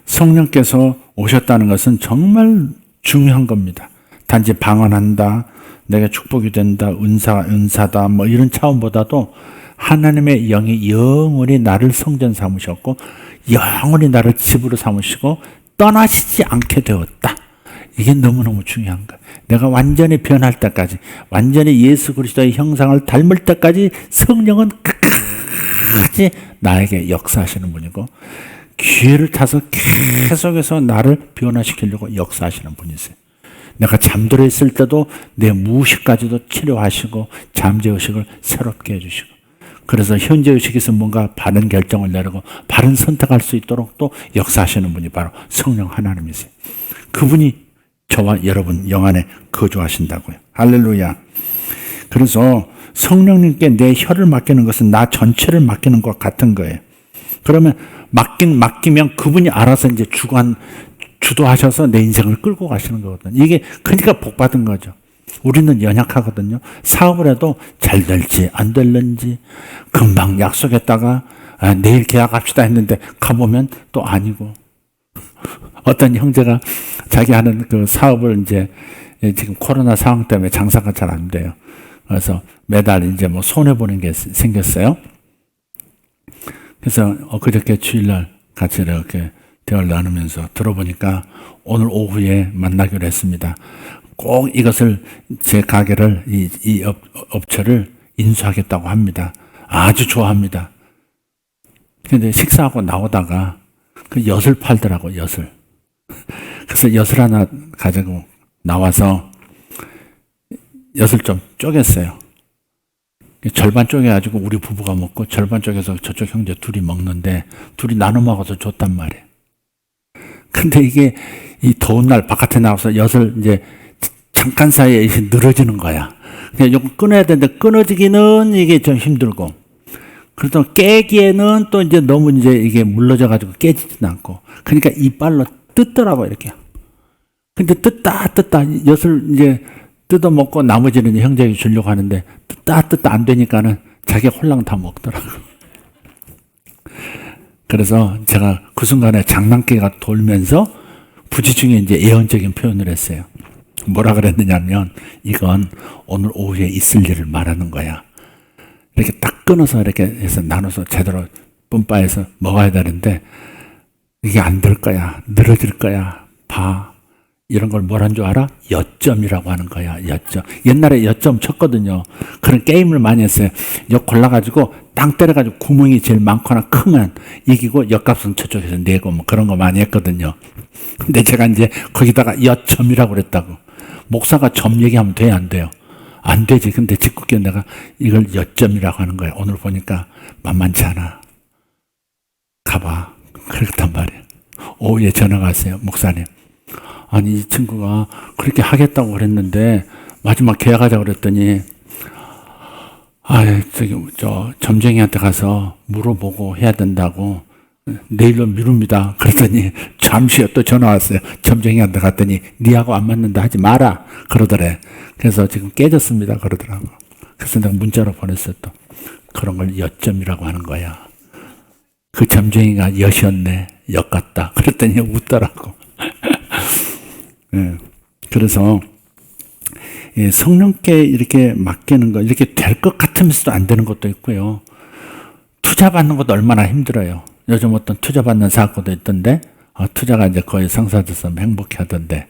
성령께서 오셨다는 것은 정말 중요한 겁니다. 단지 방언한다, 내가 축복이 된다, 은사다, 뭐 이런 차원보다도 하나님의 영이 영원히 나를 성전 삼으셨고, 영원히 나를 집으로 삼으시고, 떠나시지 않게 되었다. 이게 너무너무 중요한 거예요. 내가 완전히 변할 때까지, 완전히 예수 그리스도의 형상을 닮을 때까지 성령은 끝까지 나에게 역사하시는 분이고, 기회를 타서 계속해서 나를 변화시키려고 역사하시는 분이세요. 내가 잠들어 있을 때도 내 무의식까지도 치료하시고 잠재의식을 새롭게 해주시고 그래서 현재의식에서 뭔가 바른 결정을 내리고 바른 선택할 수 있도록 또 역사하시는 분이 바로 성령 하나님이세요. 그분이 저와 여러분 영 안에 거주하신다고요. 할렐루야. 그래서 성령님께 내 혀를 맡기는 것은 나 전체를 맡기는 것 같은 거예요. 그러면 맡기면 그분이 알아서 이제 주도하셔서 내 인생을 끌고 가시는 거거든요. 이게 그러니까 복 받은 거죠. 우리는 연약하거든요. 사업을 해도 잘 될지 안 될는지 금방 약속했다가 내일 계약합시다 했는데 가보면 또 아니고 어떤 형제가 자기 하는 그 사업을 이제 지금 코로나 상황 때문에 장사가 잘 안 돼요. 그래서 매달 이제 뭐 손해보는 게 생겼어요. 그래서 엊그저께 주일날 같이 이렇게 대화를 나누면서 들어보니까 오늘 오후에 만나기로 했습니다. 꼭 이것을 제 가게를 이 업체를 인수하겠다고 합니다. 아주 좋아합니다. 근데 식사하고 나오다가 그 엿을 팔더라고 엿을. 그래서 엿을 하나 가지고 나와서 엿을 좀 쪼갰어요. 절반 쪼개가지고 우리 부부가 먹고 절반 쪼개서 저쪽 형제 둘이 먹는데 둘이 나눠 먹어서 좋단 말이에요. 근데 이게 이 더운 날 바깥에 나와서 엿을 이제 잠깐 사이에 늘어지는 거야. 그냥 이거 끊어야 되는데 끊어지기는 이게 좀 힘들고 그래도 깨기에는 또 이제 너무 이제 이게 물러져가지고 깨지진 않고 그러니까 이빨로 뜯더라고 이렇게. 근데 뜯다 엿을 이제 뜯어 먹고 나머지는 형제에게 주려고 하는데 뜯다 안 되니까는 자기가 홀랑 다 먹더라고. 그래서 제가 그 순간에 장난기가 돌면서 부지중에 이제 예언적인 표현을 했어요. 뭐라 그랬느냐면 이건 오늘 오후에 있을 일을 말하는 거야. 이렇게 딱 끊어서 이렇게 해서 나눠서 제대로 뿜빠해서 먹어야 되는데 이게 안 될 거야. 늘어질 거야. 봐. 이런 걸 뭐란 줄 알아? 엿점이라고 하는 거야. 엿점. 옛날에 엿점 쳤거든요. 그런 게임을 많이 했어요. 엿 골라가지고 땅 때려가지고 구멍이 제일 많거나 크면 이기고 엿값은 저쪽에서 내고 뭐 그런 거 많이 했거든요. 근데 제가 이제 거기다가 엿점이라고 그랬다고. 목사가 점 얘기하면 돼? 안 돼요? 안 되지. 근데 짓궂게 내가 이걸 엿점이라고 하는 거야. 오늘 보니까 만만치 않아. 가봐. 그랬단 말이에요. 오후에 전화가 왔어요. 목사님. 아니 이 친구가 그렇게 하겠다고 그랬는데 마지막 계약하자고 그랬더니 저기 저 점쟁이한테 가서 물어보고 해야 된다고 내일로 미룹니다. 그랬더니 잠시 후에 또 전화 왔어요. 점쟁이한테 갔더니 니하고 안 맞는다 하지 마라 그러더래. 그래서 지금 깨졌습니다 그러더라고. 그래서 내가 문자로 보냈어. 또 그런 걸 엿점이라고 하는 거야. 그 점쟁이가 엿이었네. 엿 같다. 그랬더니 웃더라고. 네. 그래서 성령께 이렇게 맡기는 거 이렇게 될 것 같으면서도 안 되는 것도 있고요. 투자 받는 것도 얼마나 힘들어요. 요즘 어떤 투자 받는 사고도 있던데, 투자가 이제 거의 성사돼서 행복해 하던데,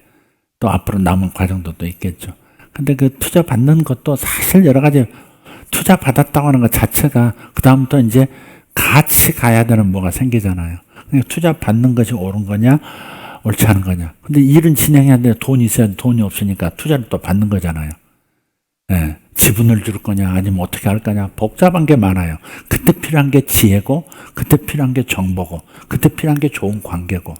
또 앞으로 남은 과정도 또 있겠죠. 근데 그 투자 받는 것도 사실 여러 가지 투자 받았다고 하는 것 자체가 그다음부터 이제 같이 가야 되는 뭐가 생기잖아요. 그러니까 투자 받는 것이 옳은 거냐, 옳지 않은 거냐. 근데 일은 진행해야 되는데 돈이 있어야 돼. 돈이 없으니까 투자를 또 받는 거잖아요. 예, 지분을 줄 거냐, 아니면 어떻게 할 거냐. 복잡한 게 많아요. 그때 필요한 게 지혜고, 그때 필요한 게 정보고, 그때 필요한 게 좋은 관계고,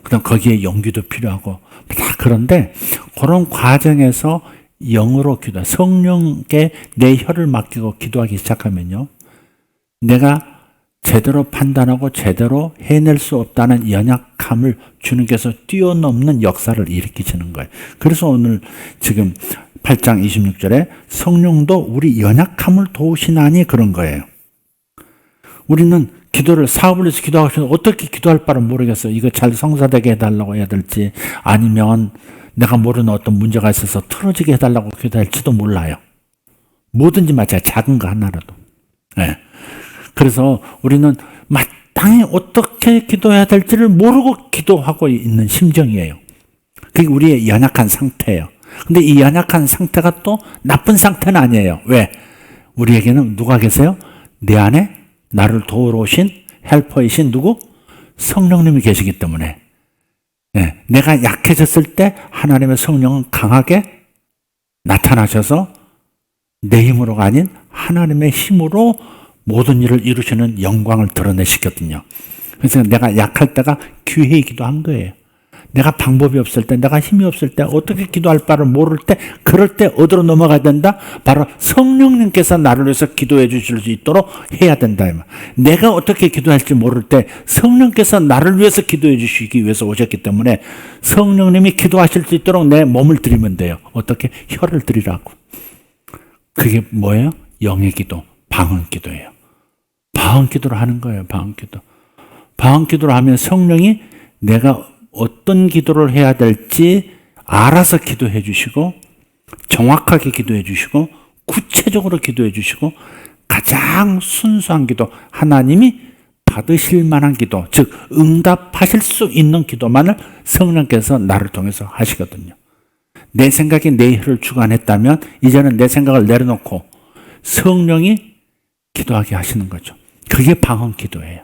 그다음 거기에 용기도 필요하고, 다 그런데 그런 과정에서 영으로 기도, 성령께 내 혀를 맡기고 기도하기 시작하면요, 내가 제대로 판단하고 제대로 해낼 수 없다는 연약함을 주님께서 뛰어넘는 역사를 일으키시는 거예요. 그래서 오늘 지금 8장 26절에 성령도 우리 연약함을 도우시나니 그런 거예요. 우리는 기도를, 사업을 위해서 기도하고 싶은데 어떻게 기도할 바를 모르겠어요. 이거 잘 성사되게 해달라고 해야 될지, 아니면 내가 모르는 어떤 문제가 있어서 틀어지게 해달라고 기도할지도 몰라요. 뭐든지 마찬가지야. 작은 거 하나라도. 네. 그래서 우리는 마땅히 어떻게 기도해야 될지를 모르고 기도하고 있는 심정이에요. 그게 우리의 연약한 상태예요. 근데 이 연약한 상태가 또 나쁜 상태는 아니에요. 왜? 우리에게는 누가 계세요? 내 안에 나를 도우러 오신 헬퍼이신 누구? 성령님이 계시기 때문에. 네, 내가 약해졌을 때 하나님의 성령은 강하게 나타나셔서 내 힘으로가 아닌 하나님의 힘으로 모든 일을 이루시는 영광을 드러내시거든요. 그래서 내가 약할 때가 기회의 기도한 거예요. 내가 방법이 없을 때, 내가 힘이 없을 때, 어떻게 기도할 바를 모를 때, 그럴 때 어디로 넘어가야 된다? 바로 성령님께서 나를 위해서 기도해 주실 수 있도록 해야 된다. 내가 어떻게 기도할지 모를 때 성령께서 나를 위해서 기도해 주시기 위해서 오셨기 때문에 성령님이 기도하실 수 있도록 내 몸을 드리면 돼요. 어떻게? 혀를 드리라고. 그게 뭐예요? 영의 기도, 방언 기도예요. 방언 기도를 하는 거예요. 방언 기도. 방언 기도를 하면 성령이 내가 어떤 기도를 해야 될지 알아서 기도해 주시고, 정확하게 기도해 주시고, 구체적으로 기도해 주시고, 가장 순수한 기도, 하나님이 받으실 만한 기도, 즉 응답하실 수 있는 기도만을 성령께서 나를 통해서 하시거든요. 내 생각이 내 혀를 주관했다면 이제는 내 생각을 내려놓고 성령이 기도하게 하시는 거죠. 그게 방언 기도예요.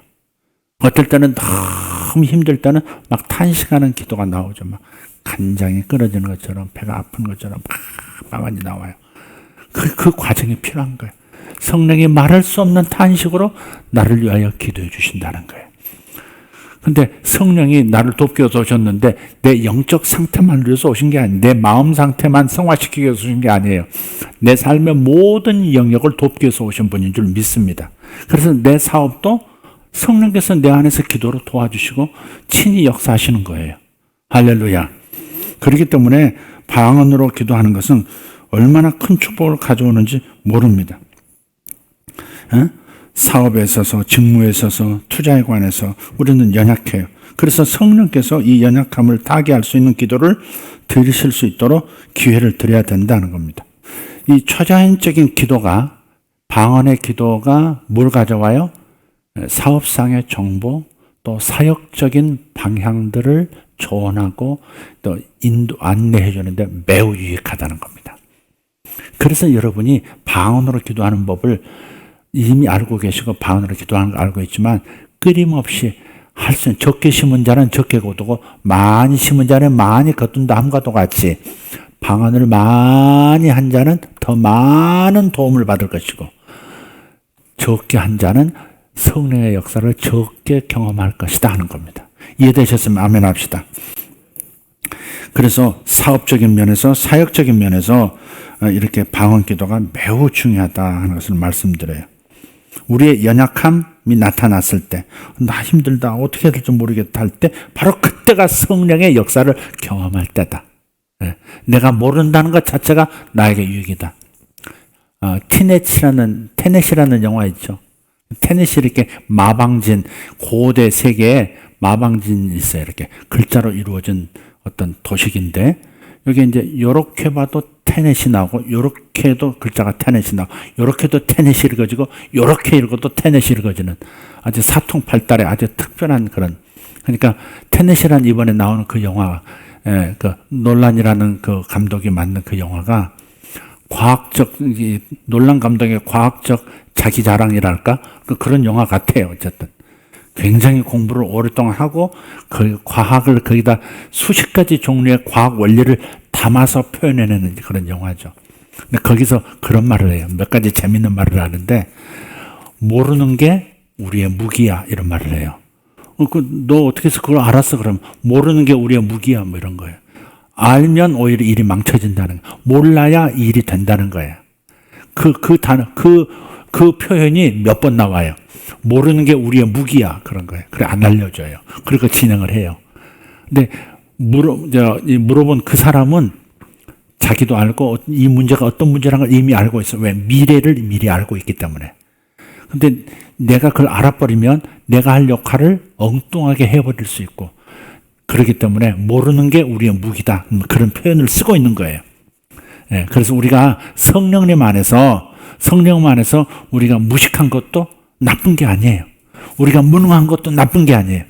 어떨 때는 너무 힘들 때는 막 탄식하는 기도가 나오죠. 막 간장이 끊어지는 것처럼, 배가 아픈 것처럼 막 많이 나와요. 그 과정이 필요한 거예요. 성령이 말할 수 없는 탄식으로 나를 위하여 기도해 주신다는 거예요. 근데 성령이 나를 돕기 위해서 오셨는데 내 영적 상태만 위해서 오신 게 아니에요. 내 마음 상태만 성화시키기 위해서 오신 게 아니에요. 내 삶의 모든 영역을 돕기 위해서 오신 분인 줄 믿습니다. 그래서 내 사업도 성령께서 내 안에서 기도로 도와주시고 친히 역사하시는 거예요. 할렐루야. 그렇기 때문에 방언으로 기도하는 것은 얼마나 큰 축복을 가져오는지 모릅니다. 사업에 있어서, 직무에 있어서, 투자에 관해서 우리는 연약해요. 그래서 성령께서 이 연약함을 타개할 수 있는 기도를 드리실 수 있도록 기회를 드려야 된다는 겁니다. 이 초자연적인 기도가, 방언의 기도가 뭘 가져와요? 사업상의 정보, 또 사역적인 방향들을 조언하고 또 안내해 주는데 매우 유익하다는 겁니다. 그래서 여러분이 방언으로 기도하는 법을 이미 알고 계시고 방언으로 기도하는 거 알고 있지만 끊임없이 할 수 있는, 적게 심은 자는 적게 거두고 많이 심은 자는 많이 거둔다 함과도 같이 방언을 많이 한 자는 더 많은 도움을 받을 것이고 적게 한 자는 성령의 역사를 적게 경험할 것이다 하는 겁니다. 이해되셨으면 아멘 합시다. 그래서 사업적인 면에서, 사역적인 면에서 이렇게 방언 기도가 매우 중요하다 하는 것을 말씀드려요. 우리의 연약함이 나타났을 때, 나 힘들다, 어떻게 해야 될지 모르겠다 할 때, 바로 그때가 성령의 역사를 경험할 때다. 내가 모른다는 것 자체가 나에게 유익이다. 테넷이라는 영화 있죠. 테넷이 이렇게 마방진, 고대 세계에 마방진이 있어요. 이렇게 글자로 이루어진 어떤 도식인데, 여기 이제 요렇게 봐도 테넷이 나오고, 요렇게 해도 글자가 테넷이 나오고, 요렇게 해도 테넷이 읽어지고, 요렇게 읽어도 테넷이 읽어지는 아주 사통팔달의 아주 특별한 그런, 그러니까 테넷이라는 이번에 나오는 그 영화, 그 놀란이라는 그 감독이 만든 그 영화가 과학적, 놀란 감독의 과학적 자기 자랑이랄까? 그런 영화 같아요. 어쨌든. 굉장히 공부를 오랫동안 하고 그 과학을 거기다 수십 가지 종류의 과학 원리를 담아서 표현해내는 그런 영화죠. 근데 거기서 그런 말을 해요. 몇 가지 재밌는 말을 하는데, 모르는 게 우리의 무기야, 이런 말을 해요. 너 어떻게 해서 그걸 알았어? 그러면 모르는 게 우리의 무기야, 뭐 이런 거예요. 알면 오히려 일이 망쳐진다는 거예요. 몰라야 일이 된다는 거예요. 그 단어, 그 표현이 몇 번 나와요. 모르는 게 우리의 무기야, 그런 거예요. 그래, 안 알려줘요. 그리고 진행을 해요. 근데 물어본 그 사람은 자기도 알고 이 문제가 어떤 문제라는 걸 이미 알고 있어. 왜? 미래를 미리 알고 있기 때문에. 근데 내가 그걸 알아버리면 내가 할 역할을 엉뚱하게 해버릴 수 있고, 그렇기 때문에 모르는 게 우리의 무기다, 그런 표현을 쓰고 있는 거예요. 예, 그래서 우리가 성령님 안에서 우리가 무식한 것도 나쁜 게 아니에요. 우리가 무능한 것도 나쁜 게 아니에요.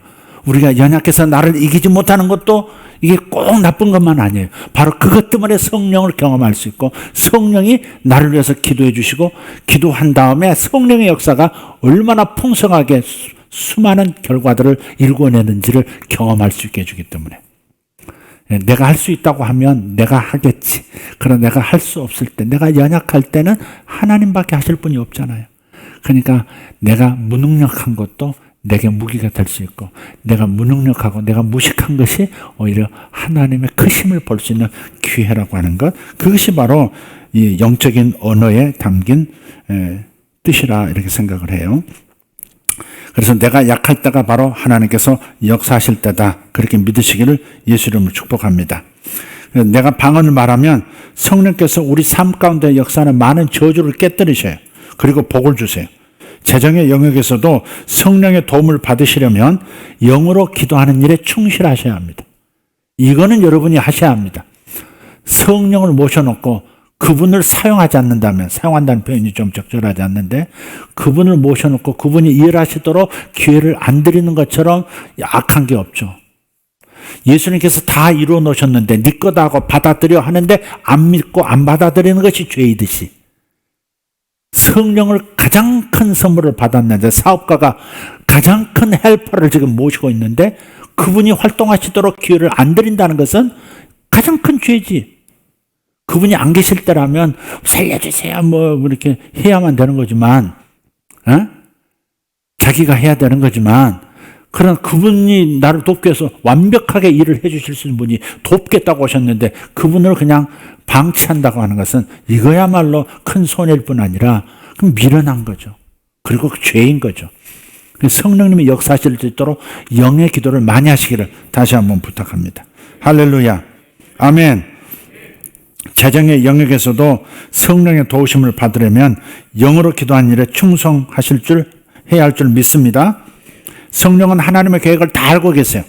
우리가 연약해서 나를 이기지 못하는 것도 이게 꼭 나쁜 것만 아니에요. 바로 그것 때문에 성령을 경험할 수 있고, 성령이 나를 위해서 기도해 주시고, 기도한 다음에 성령의 역사가 얼마나 풍성하게 수많은 결과들을 일궈내는지를 경험할 수 있게 해주기 때문에. 내가 할 수 있다고 하면 내가 하겠지. 그러나 내가 할 수 없을 때, 내가 연약할 때는 하나님밖에 하실 분이 없잖아요. 그러니까 내가 무능력한 것도 내게 무기가 될 수 있고, 내가 무능력하고 내가 무식한 것이 오히려 하나님의 크심을 볼 수 있는 기회라고 하는 것, 그것이 바로 이 영적인 언어에 담긴 뜻이라 이렇게 생각을 해요. 그래서 내가 약할 때가 바로 하나님께서 역사하실 때다, 그렇게 믿으시기를 예수 이름으로 축복합니다. 내가 방언을 말하면 성령께서 우리 삶 가운데 역사하는 많은 저주를 깨뜨리셔요. 그리고 복을 주세요. 재정의 영역에서도 성령의 도움을 받으시려면 영으로 기도하는 일에 충실하셔야 합니다. 이거는 여러분이 하셔야 합니다. 성령을 모셔놓고 그분을 사용하지 않는다면, 사용한다는 표현이 좀 적절하지 않는데, 그분을 모셔놓고 그분이 일하시도록 기회를 안 드리는 것처럼 악한 게 없죠. 예수님께서 다 이루어 놓으셨는데 네 거다 하고 받아들여 하는데 안 믿고 안 받아들이는 것이 죄이듯이, 성령을 가장 큰 선물을 받았는데, 사업가가 가장 큰 헬퍼를 지금 모시고 있는데 그분이 활동하시도록 기회를 안 드린다는 것은 가장 큰 죄지. 그분이 안 계실 때라면 살려주세요 뭐 이렇게 해야만 되는 거지만, 자기가 해야 되는 거지만, 그런 그분이 나를 돕기 위해서 완벽하게 일을 해주실 수 있는 분이 돕겠다고 하셨는데 그분을 그냥 방치한다고 하는 것은 이거야말로 큰 손해일 뿐 아니라 그럼 미련한 거죠. 그리고 죄인 거죠. 성령님이 역사하실 수 있도록 영의 기도를 많이 하시기를 다시 한번 부탁합니다. 할렐루야. 아멘. 재정의 영역에서도 성령의 도우심을 받으려면 영으로 기도한 일에 충성하실 줄, 해야 할 줄 믿습니다. 성령은 하나님의 계획을 다 알고 계세요.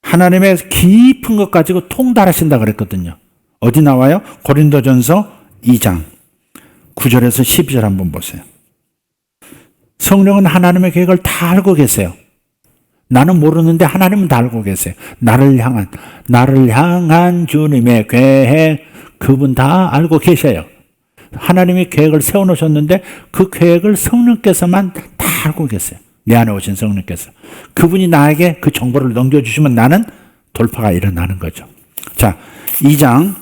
하나님의 깊은 것 가지고 통달하신다 그랬거든요. 어디 나와요? 고린도전서 2장 9절에서 12절 한번 보세요. 성령은 하나님의 계획을 다 알고 계세요. 나는 모르는데 하나님은 다 알고 계세요. 나를 향한 주님의 계획, 그분 다 알고 계셔요. 하나님이 계획을 세워놓으셨는데 그 계획을 성령께서만 다 알고 계세요. 내 안에 오신 성령께서. 그분이 나에게 그 정보를 넘겨주시면 나는 돌파가 일어나는 거죠. 자, 2장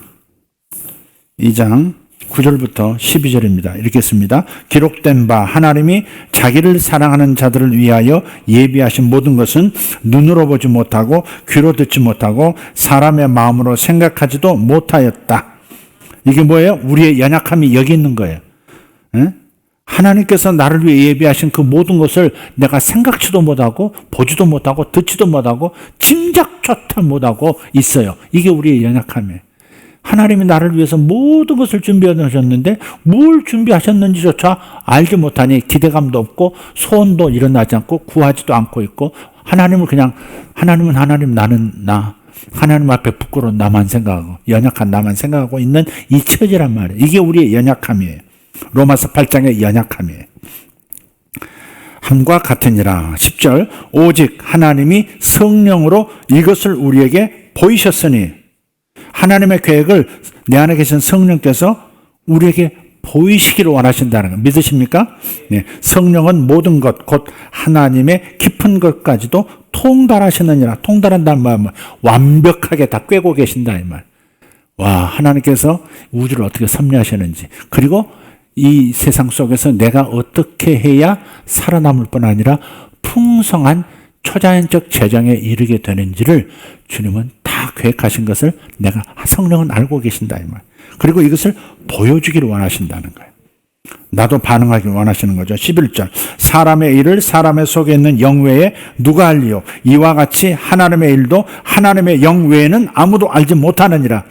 9절부터 12절입니다. 읽겠습니다. 기록된 바 하나님이 자기를 사랑하는 자들을 위하여 예비하신 모든 것은 눈으로 보지 못하고 귀로 듣지 못하고 사람의 마음으로 생각하지도 못하였다. 이게 뭐예요? 우리의 연약함이 여기 있는 거예요. 하나님께서 나를 위해 예비하신 그 모든 것을 내가 생각지도 못하고 보지도 못하고 듣지도 못하고 짐작조차 못하고 있어요. 이게 우리의 연약함이에요. 하나님이 나를 위해서 모든 것을 준비해 놓으셨는데 뭘 준비하셨는지조차 알지 못하니 기대감도 없고 소원도 일어나지 않고 구하지도 않고 있고, 하나님은 하나님, 나는 나, 하나님 앞에 부끄러운 나만 생각하고 연약한 나만 생각하고 있는 이 처지란 말이에요. 이게 우리의 연약함이에요. 로마서 8장의 연약함이에요. 함과 같으니라. 10절 오직 하나님이 성령으로 이것을 우리에게 보이셨으니 하나님의 계획을 내 안에 계신 성령께서 우리에게 보이시기를 원하신다는 거 믿으십니까? 네. 성령은 모든 것 곧 하나님의 깊은 것까지도 통달하시느니라. 통달한다는 말은 완벽하게 다 꿰고 계신다 이 말. 와, 하나님께서 우주를 어떻게 섭리하시는지, 그리고 이 세상 속에서 내가 어떻게 해야 살아남을 뿐 아니라 풍성한 초자연적 재정에 이르게 되는지를 주님은 다 계획하신 것을 내가 성령은 알고 계신다 이 말. 그리고 이것을 보여주기를 원하신다는 거예요. 나도 반응하기를 원하시는 거죠. 11절 사람의 일을 사람의 속에 있는 영 외에 누가 알리요? 이와 같이 하나님의 일도 하나님의 영 외에는 아무도 알지 못하느니라.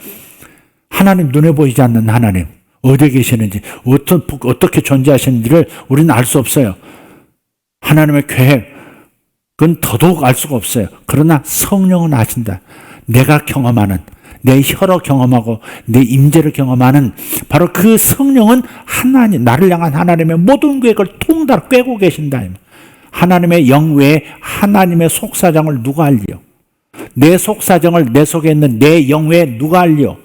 하나님, 눈에 보이지 않는 하나님, 어디에 계시는지, 어떻게 존재하시는지를 우리는 알 수 없어요. 하나님의 계획은 더더욱 알 수가 없어요. 그러나 성령은 아신다. 내가 경험하는, 내 혀로 경험하고 내 임재를 경험하는 바로 그 성령은 하나님, 나를 향한 하나님의 모든 계획을 통달아 꿰고 계신다. 하나님의 영 외에 하나님의 속사정을 누가 알리요? 내 속사정을 내 속에 있는 내 영 외에 누가 알리요?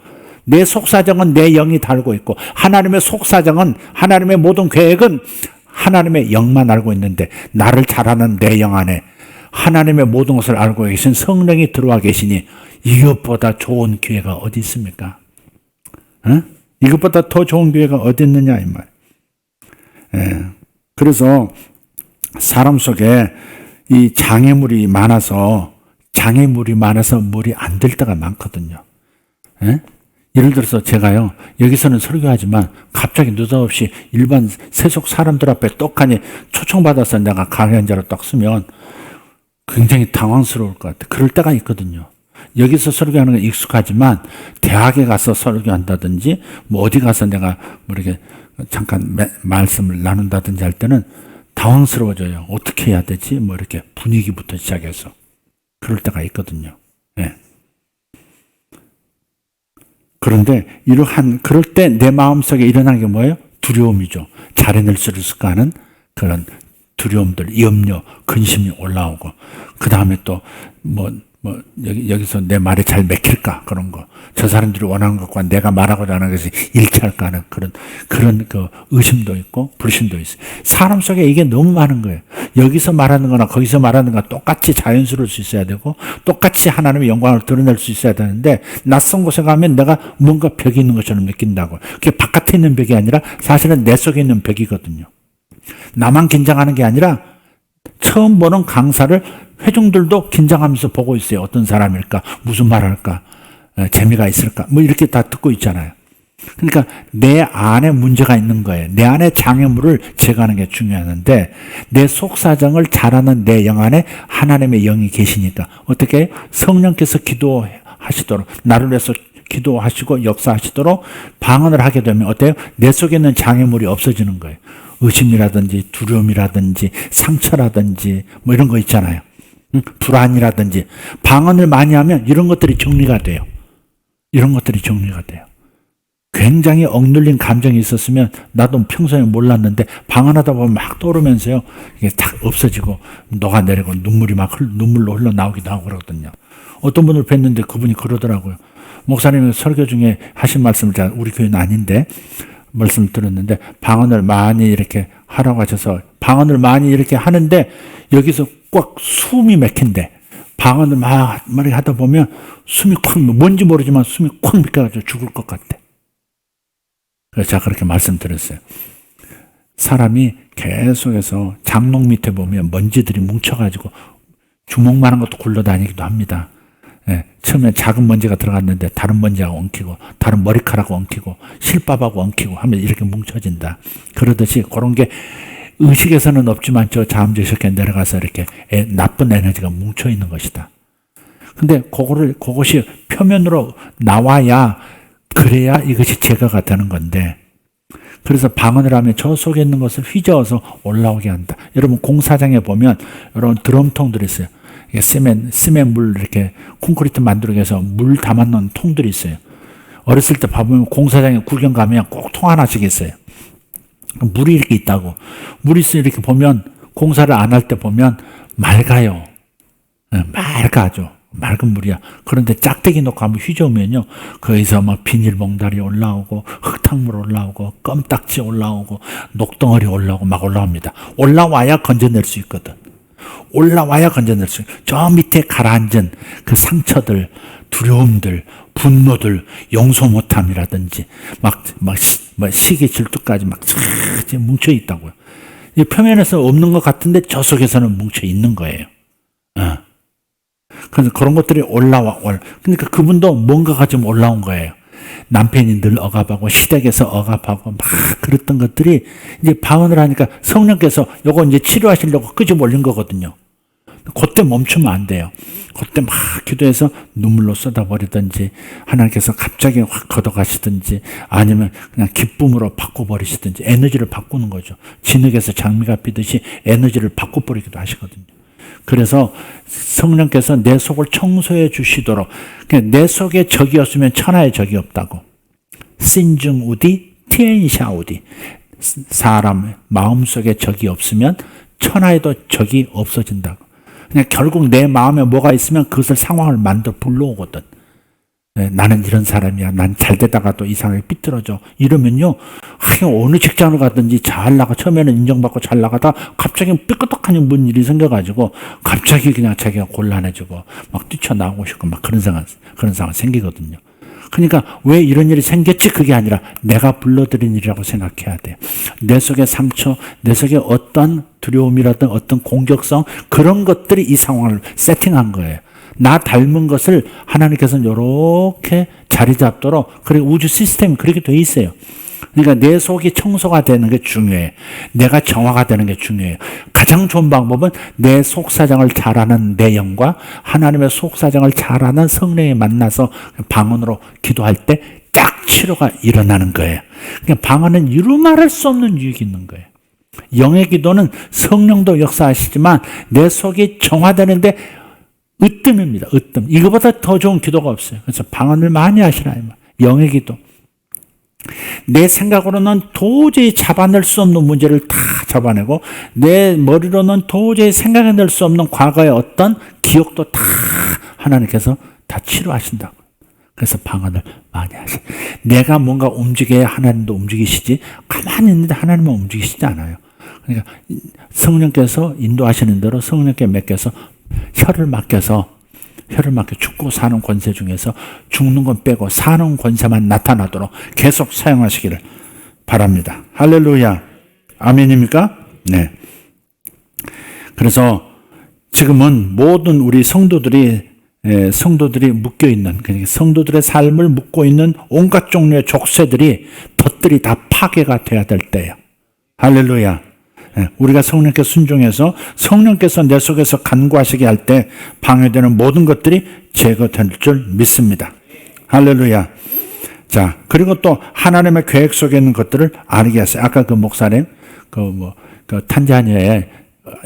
내 속사정은 내 영이 달고 있고 하나님의 속사정은, 하나님의 모든 계획은 하나님의 영만 알고 있는데, 나를 잘 아는 내 영 안에 하나님의 모든 것을 알고 계신 성령이 들어와 계시니 이것보다 좋은 기회가 어디 있습니까? 이것보다 더 좋은 기회가 어디 있느냐 이 말. 그래서 사람 속에 이 장애물이 많아서 물이 안 될 때가 많거든요. 예를 들어서 제가요, 여기서는 설교하지만 갑자기 느닷없이 일반 세속 사람들 앞에 떡하니 초청받아서 내가 강연자로 딱 쓰면 굉장히 당황스러울 것 같아요. 그럴 때가 있거든요. 여기서 설교하는 건 익숙하지만 대학에 가서 설교한다든지 뭐 어디 가서 내가 뭐 이렇게 잠깐 말씀을 나눈다든지 할 때는 당황스러워져요. 어떻게 해야 되지? 뭐 이렇게 분위기부터 시작해서 그럴 때가 있거든요. 네. 그런데 그럴 때 내 마음속에 일어나는 게 뭐예요? 두려움이죠. 잘해낼 수 있을까 하는 그런 두려움들, 염려, 근심이 올라오고, 그 다음에 또 여기서 내 말이 잘 맥힐까 그런 거, 저 사람들이 원하는 것과 내가 말하고자 하는 것이 일치할까 하는 그런 그 의심도 있고 불신도 있어요. 사람 속에 이게 너무 많은 거예요. 여기서 말하는 거나 거기서 말하는 거나 똑같이 자연스러울 수 있어야 되고 똑같이 하나님의 영광을 드러낼 수 있어야 되는데, 낯선 곳에 가면 내가 뭔가 벽이 있는 것처럼 느낀다고. 그게 바깥에 있는 벽이 아니라 사실은 내 속에 있는 벽이거든요. 나만 긴장하는 게 아니라 처음 보는 강사를 회중들도 긴장하면서 보고 있어요. 어떤 사람일까? 무슨 말 할까? 재미가 있을까? 뭐 이렇게 다 듣고 있잖아요. 그러니까 내 안에 문제가 있는 거예요. 내 안에 장애물을 제거하는 게 중요한데, 내 속사정을 잘 아는 내 영 안에 하나님의 영이 계시니까 어떻게 해요? 성령께서 기도하시도록, 나를 위해서 기도하시고 역사하시도록 방언을 하게 되면 어때요? 내 속에 있는 장애물이 없어지는 거예요. 의심이라든지 두려움이라든지 상처라든지 뭐 이런 거 있잖아요. 불안이라든지. 방언을 많이 하면 이런 것들이 정리가 돼요. 굉장히 억눌린 감정이 있었으면 나도 평소에 몰랐는데 방언하다 보면 막 떠오르면서요, 이게 딱 없어지고 녹아내리고 눈물로 흘러나오기도 하고 그러거든요. 어떤 분을 뵀는데 그분이 그러더라고요. 목사님이 설교 중에 하신 말씀을, 제가 우리 교회는 아닌데 말씀 들었는데, 방언을 많이 이렇게 하라고 하셔서 방언을 많이 이렇게 하는데 여기서 꽉 숨이 막힌대. 방언을 막 하다 보면 숨이 콱, 뭔지 모르지만 숨이 콱 막혀가지고 죽을 것 같대. 그래서 제가 그렇게 말씀드렸어요. 사람이 계속해서 장롱 밑에 보면 먼지들이 뭉쳐가지고 주먹만한 것도 굴러다니기도 합니다. 처음에 작은 먼지가 들어갔는데 다른 먼지하고 엉키고 다른 머리카락하고 엉키고 실밥하고 엉키고 하면 이렇게 뭉쳐진다. 그러듯이 그런 게 의식에서는 없지만 저 자음저식에 내려가서 이렇게 나쁜 에너지가 뭉쳐 있는 것이다. 근데 그것이 표면으로 나와야, 그래야 이것이 제거가 되는 건데, 그래서 방언을 하면 저 속에 있는 것을 휘저어서 올라오게 한다. 여러분 공사장에 보면 이런 드럼통들이 있어요. 시멘 물 이렇게 콘크리트 만들기 위해서 물 담아놓은 통들이 있어요. 어렸을 때 봐보면 공사장에 구경 가면 꼭 통 하나씩 있어요. 물이 이렇게 있다고. 물이 있어 이렇게 보면 공사를 안 할 때 보면 맑아요. 맑아죠. 맑은 물이야. 그런데 짝대기 놓고 한번 휘저으면요, 거기서 막 비닐봉다리 올라오고, 흙탕물 올라오고, 껌딱지 올라오고, 녹덩어리 올라오고 막 올라옵니다. 올라와야 건져낼 수 있거든. 올라와야 건져낼 수 있어요. 저 밑에 가라앉은 그 상처들, 두려움들, 분노들, 용서 못함이라든지, 시기 질투까지 막 뭉쳐 있다고요. 표면에서 없는 것 같은데 저 속에서는 뭉쳐 있는 거예요. 그래서 그런 것들이 그러니까 그분도 뭔가가 좀 올라온 거예요. 남편이 늘 억압하고 시댁에서 억압하고 막 그랬던 것들이 이제 방언을 하니까 성령께서 요거 이제 치료하시려고 끄집 올린 거거든요. 그때 멈추면 안 돼요. 그때 막 기도해서 눈물로 쏟아버리든지 하나님께서 갑자기 확 걷어가시든지 아니면 그냥 기쁨으로 바꿔버리시든지 에너지를 바꾸는 거죠. 진흙에서 장미가 피듯이 에너지를 바꿔버리기도 하시거든요. 그래서 성령께서 내 속을 청소해 주시도록, 내 속에 적이 없으면 천하에 적이 없다고. 신중우디 티엔샤우디. 사람 마음속에 적이 없으면 천하에도 적이 없어진다고. 그냥 결국 내 마음에 뭐가 있으면 그것을 상황을 만들어 불러오거든. 나는 이런 사람이야. 난 잘 되다가도 이상하게 삐뚤어져. 이러면요, 어느 직장을 가든지 잘 나가, 처음에는 인정받고 잘 나가다 갑자기 삐끄덕하니 뭔 일이 생겨가지고 갑자기 그냥 자기가 곤란해지고 막 뛰쳐나오고 싶고 막 그런 상황 생기거든요. 그러니까 왜 이런 일이 생겼지? 그게 아니라 내가 불러들인 일이라고 생각해야 돼. 내 속의 상처, 내 속에 어떤 두려움이라든 어떤 공격성, 그런 것들이 이 상황을 세팅한 거예요. 나 닮은 것을 하나님께서는 이렇게 자리 잡도록, 그리고 우주 시스템이 그렇게 돼 있어요. 그러니까 내 속이 청소가 되는 게 중요해요. 내가 정화가 되는 게 중요해요. 가장 좋은 방법은 내 속사정을 잘 아는 내 영과 하나님의 속사정을 잘 아는 성령이 만나서 방언으로 기도할 때 딱 치료가 일어나는 거예요. 그러니까 방언은 이루 말할 수 없는 유익이 있는 거예요. 영의 기도는 성령도 역사하시지만 내 속이 정화되는데 으뜸입니다. 으뜸. 이거보다 더 좋은 기도가 없어요. 그래서 방언을 많이 하시라. 영의 기도. 내 생각으로는 도저히 잡아낼 수 없는 문제를 다 잡아내고 내 머리로는 도저히 생각해낼 수 없는 과거의 어떤 기억도 다 하나님께서 다 치료하신다고. 그래서 방언을 많이 하시. 내가 뭔가 움직여야 하나님도 움직이시지 가만히 있는데 하나님은 움직이시지 않아요. 그러니까 성령께서 인도하시는 대로 성령께 맡겨서 혀를 맡겨 죽고 사는 권세 중에서 죽는 건 빼고 사는 권세만 나타나도록 계속 사용하시기를 바랍니다. 할렐루야. 아멘입니까? 네. 그래서 지금은 모든 우리 성도들이 묶여있는, 그러니까 성도들의 삶을 묶고 있는 온갖 종류의 족쇄들이, 덫들이 다 파괴가 돼야 될 때예요. 할렐루야. 우리가 성령께 순종해서 성령께서 내 속에서 간구하시게 할 때 방해되는 모든 것들이 제거될 줄 믿습니다. 할렐루야. 자, 그리고 또 하나님의 계획 속에 있는 것들을 알게 하세요. 아까 그 목사님, 탄자니아에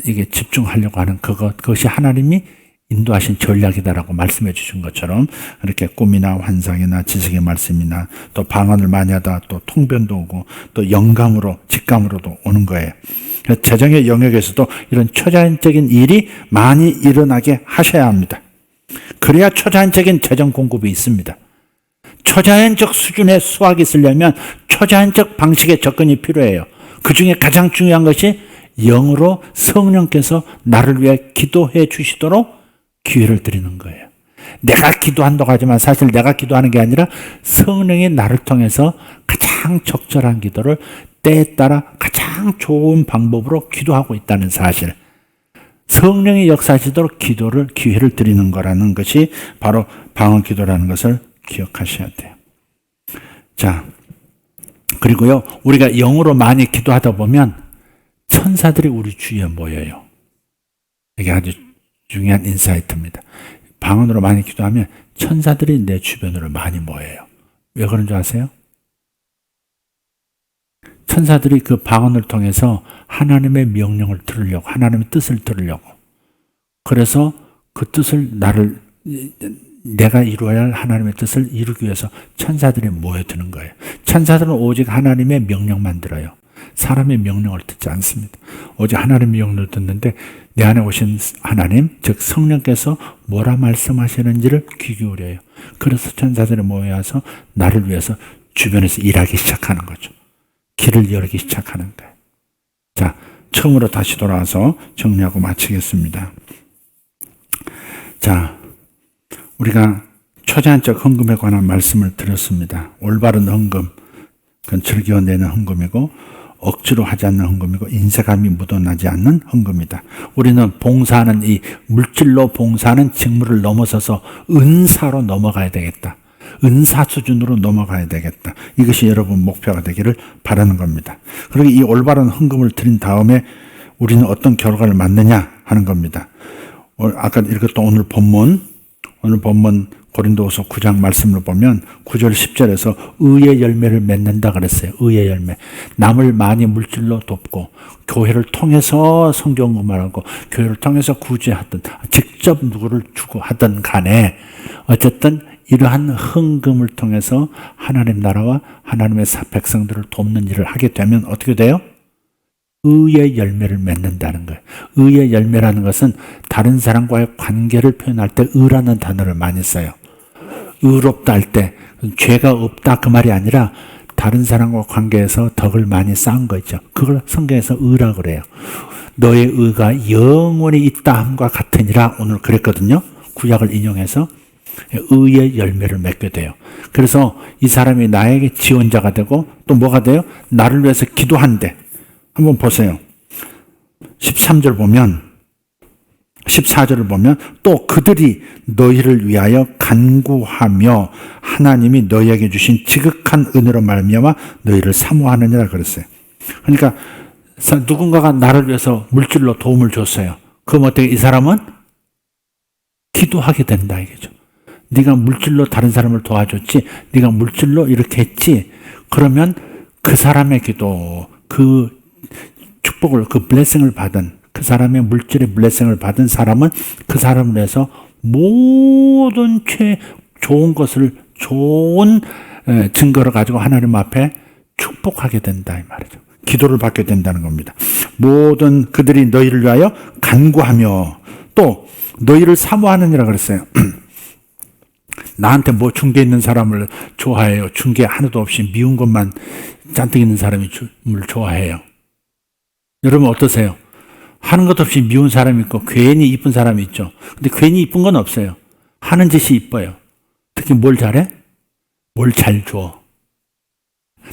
이게 집중하려고 하는 그것이 하나님이 인도하신 전략이다라고 말씀해 주신 것처럼 이렇게 꿈이나 환상이나 지식의 말씀이나 또 방언을 많이 하다 또 통변도 오고 또 영감으로 직감으로도 오는 거예요. 재정의 영역에서도 이런 초자연적인 일이 많이 일어나게 하셔야 합니다. 그래야 초자연적인 재정 공급이 있습니다. 초자연적 수준의 수학이 있으려면 초자연적 방식의 접근이 필요해요. 그 중에 가장 중요한 것이 영으로 성령께서 나를 위해 기도해 주시도록 기회를 드리는 거예요. 내가 기도한다고 하지만 사실 내가 기도하는 게 아니라 성령이 나를 통해서 가장 적절한 기도를 때에 따라 가장 좋은 방법으로 기도하고 있다는 사실. 성령이 역사하시도록 기회를 드리는 거라는 것이 바로 방언 기도라는 것을 기억하셔야 돼요. 자, 그리고요, 우리가 영으로 많이 기도하다 보면 천사들이 우리 주위에 모여요. 이게 아주 중요한 인사이트입니다. 방언으로 많이 기도하면 천사들이 내 주변으로 많이 모여요. 왜 그런 줄 아세요? 천사들이 그 방언을 통해서 하나님의 명령을 들으려고, 하나님의 뜻을 들으려고. 그래서 그 뜻을 내가 이루어야 할 하나님의 뜻을 이루기 위해서 천사들이 모여드는 거예요. 천사들은 오직 하나님의 명령만 들어요. 사람의 명령을 듣지 않습니다. 오직 하나님의 명령을 듣는데 내 안에 오신 하나님, 즉 성령께서 뭐라 말씀하시는지를 귀 기울여요. 그래서 천사들이 모여서 나를 위해서 주변에서 일하기 시작하는 거죠. 길을 열기 시작하는 거예요. 자, 처음으로 다시 돌아와서 정리하고 마치겠습니다. 자, 우리가 초자연적 헌금에 관한 말씀을 드렸습니다. 올바른 헌금, 그건 즐겨 내는 헌금이고 억지로 하지 않는 헌금이고 인색함이 묻어나지 않는 헌금이다. 우리는 봉사하는 이 물질로 봉사하는 직무를 넘어서서 은사로 넘어가야 되겠다. 은사 수준으로 넘어가야 되겠다. 이것이 여러분 목표가 되기를 바라는 겁니다. 그리고 이 올바른 헌금을 드린 다음에 우리는 어떤 결과를 맞느냐 하는 겁니다. 아까 읽었던 오늘 본문 고린도후서 9장 말씀을 보면 9절 10절에서 의의 열매를 맺는다 그랬어요. 의의 열매. 남을 많이 물질로 돕고 교회를 통해서 성경공부를 하고 교회를 통해서 구제하든 직접 누구를 주고 하든 간에 어쨌든 이러한 헌금을 통해서 하나님 나라와 하나님의 백성들을 돕는 일을 하게 되면 어떻게 돼요? 의의 열매를 맺는다는 거예요. 의의 열매라는 것은 다른 사람과의 관계를 표현할 때 의라는 단어를 많이 써요. 의롭다 할 때 죄가 없다 그 말이 아니라 다른 사람과 관계에서 덕을 많이 쌓은 거 있죠. 그걸 성경에서 의라고 그래요. 너의 의가 영원히 있다 함과 같으니라 오늘 그랬거든요. 구약을 인용해서 의의 열매를 맺게 돼요. 그래서 이 사람이 나에게 지원자가 되고 또 뭐가 돼요? 나를 위해서 기도한대. 한번 보세요. 13절 보면 14절을 보면 또 그들이 너희를 위하여 간구하며 하나님이 너희에게 주신 지극한 은혜로 말미암아 너희를 사모하느니라 그랬어요. 그러니까 누군가가 나를 위해서 물질로 도움을 줬어요. 그럼 어떻게 이 사람은 기도하게 된다 이거죠. 네가 물질로 다른 사람을 도와줬지, 네가 물질로 이렇게 했지. 그러면 그 사람의 기도, 그 축복을, 그 블레싱을 받은 그 사람의 물질의 블레싱을 받은 사람은 그 사람을 위해서 모든 좋은 것을 좋은 증거를 가지고 하나님 앞에 축복하게 된다 이 말이죠. 기도를 받게 된다는 겁니다. 모든 그들이 너희를 위하여 간구하며 또 너희를 사모하느니라 그랬어요. 나한테 뭐 준 게 있는 사람을 좋아해요. 준 게 하나도 없이 미운 것만 잔뜩 있는 사람을 좋아해요. 여러분 어떠세요? 하는 것 없이 미운 사람이 있고 괜히 이쁜 사람이 있죠. 근데 괜히 이쁜 건 없어요. 하는 짓이 이뻐요. 특히 뭘 잘해? 뭘 잘 줘.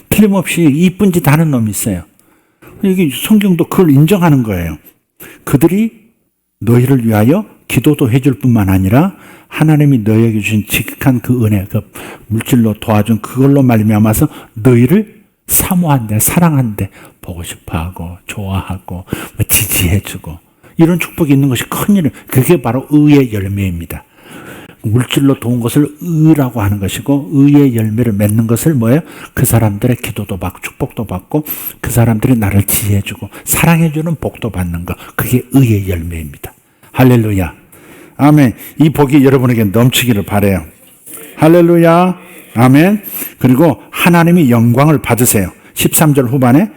틀림없이 이쁜 짓 하는 놈이 있어요. 여기 성경도 그걸 인정하는 거예요. 그들이 너희를 위하여 기도도 해줄 뿐만 아니라 하나님이 너희에게 주신 지극한 그 은혜, 그 물질로 도와준 그걸로 말미암아서 너희를 사모한대, 사랑한대, 보고 싶어하고 좋아하고 지지해주고 이런 축복이 있는 것이 큰일이에요. 그게 바로 의의 열매입니다. 물질로 도운 것을 의라고 하는 것이고 의의 열매를 맺는 것을 뭐예요? 그 사람들의 기도도 받고 축복도 받고 그 사람들이 나를 지혜해주고 사랑해주는 복도 받는 것, 그게 의의 열매입니다. 할렐루야. 아멘. 이 복이 여러분에게 넘치기를 바라요. 할렐루야. 아멘. 그리고 하나님이 영광을 받으세요. 13절 후반에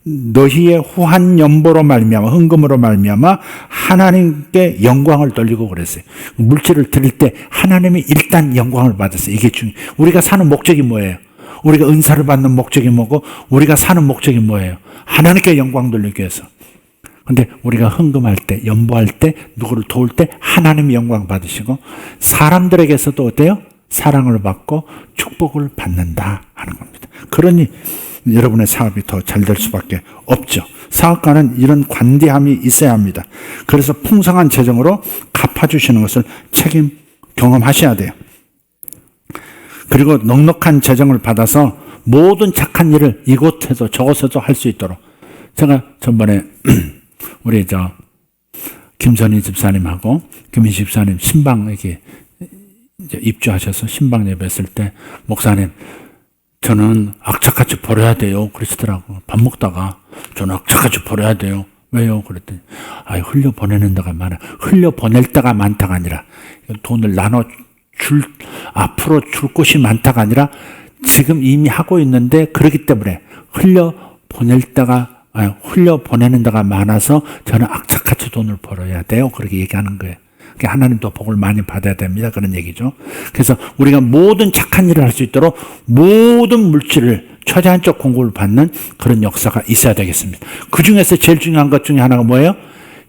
너희의 후한 연보로 말미암아 헌금으로 말미암아 하나님께 영광을 돌리고 그랬어요. 물질을 드릴 때 하나님이 일단 영광을 받았어요. 이게 중요해요. 우리가 사는 목적이 뭐예요? 우리가 은사를 받는 목적이 뭐고 우리가 사는 목적이 뭐예요? 하나님께 영광 돌리기 위해서. 근데 우리가 헌금할 때, 연보할 때, 누구를 도울 때 하나님이 영광 받으시고 사람들에게서도 어때요? 사랑을 받고 축복을 받는다 하는 겁니다. 그러니 여러분의 사업이 더 잘 될 수밖에 없죠. 사업가는 이런 관대함이 있어야 합니다. 그래서 풍성한 재정으로 갚아주시는 것을 경험하셔야 돼요. 그리고 넉넉한 재정을 받아서 모든 착한 일을 이곳에서 저곳에서 할 수 있도록. 제가 전번에 우리 김선희 집사님하고 김민식 집사님 신방에게 입주하셔서 신방 예배했을 때 목사님 저는 악착같이 벌어야 돼요 그러시더라고. 밥 먹다가 저는 악착같이 벌어야 돼요. 왜요? 그랬더니 흘려보내는 데가 많아. 흘려보낼 데가 많다가 아니라 돈을 앞으로 줄 곳이 많다가 아니라 지금 이미 하고 있는데 그렇기 때문에 흘려 보내는 데가 많아서 저는 악착같이 돈을 벌어야 돼요. 그렇게 얘기하는 거예요. 그러니까 하나님도 복을 많이 받아야 됩니다. 그런 얘기죠. 그래서 우리가 모든 착한 일을 할 수 있도록 모든 물질을 처자한적 공급을 받는 그런 역사가 있어야 되겠습니다. 그 중에서 제일 중요한 것 중에 하나가 뭐예요?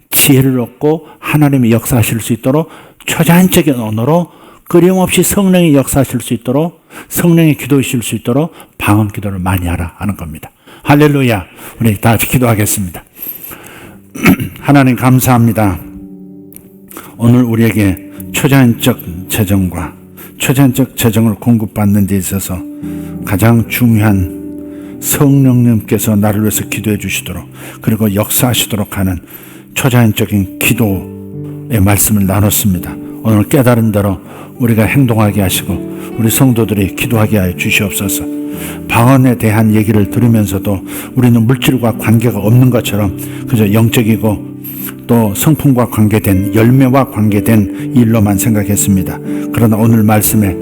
지혜를 얻고 하나님이 역사하실 수 있도록 처자한적인 언어로 끊임없이 성령이 역사하실 수 있도록 성령이 기도하실 수 있도록 방언 기도를 많이 하라 하는 겁니다. 할렐루야. 우리 다 같이 기도하겠습니다. 하나님 감사합니다. 오늘 우리에게 처자한적 재정과 처자한적 재정을 공급받는 데 있어서 가장 중요한 성령님께서 나를 위해서 기도해 주시도록 그리고 역사하시도록 하는 처자한적인 기도의 말씀을 나눴습니다. 오늘 깨달은 대로 우리가 행동하게 하시고 우리 성도들이 기도하게 하여 주시옵소서. 방언에 대한 얘기를 들으면서도 우리는 물질과 관계가 없는 것처럼 그저 영적이고 또 성품과 관계된 열매와 관계된 일로만 생각했습니다. 그러나 오늘 말씀에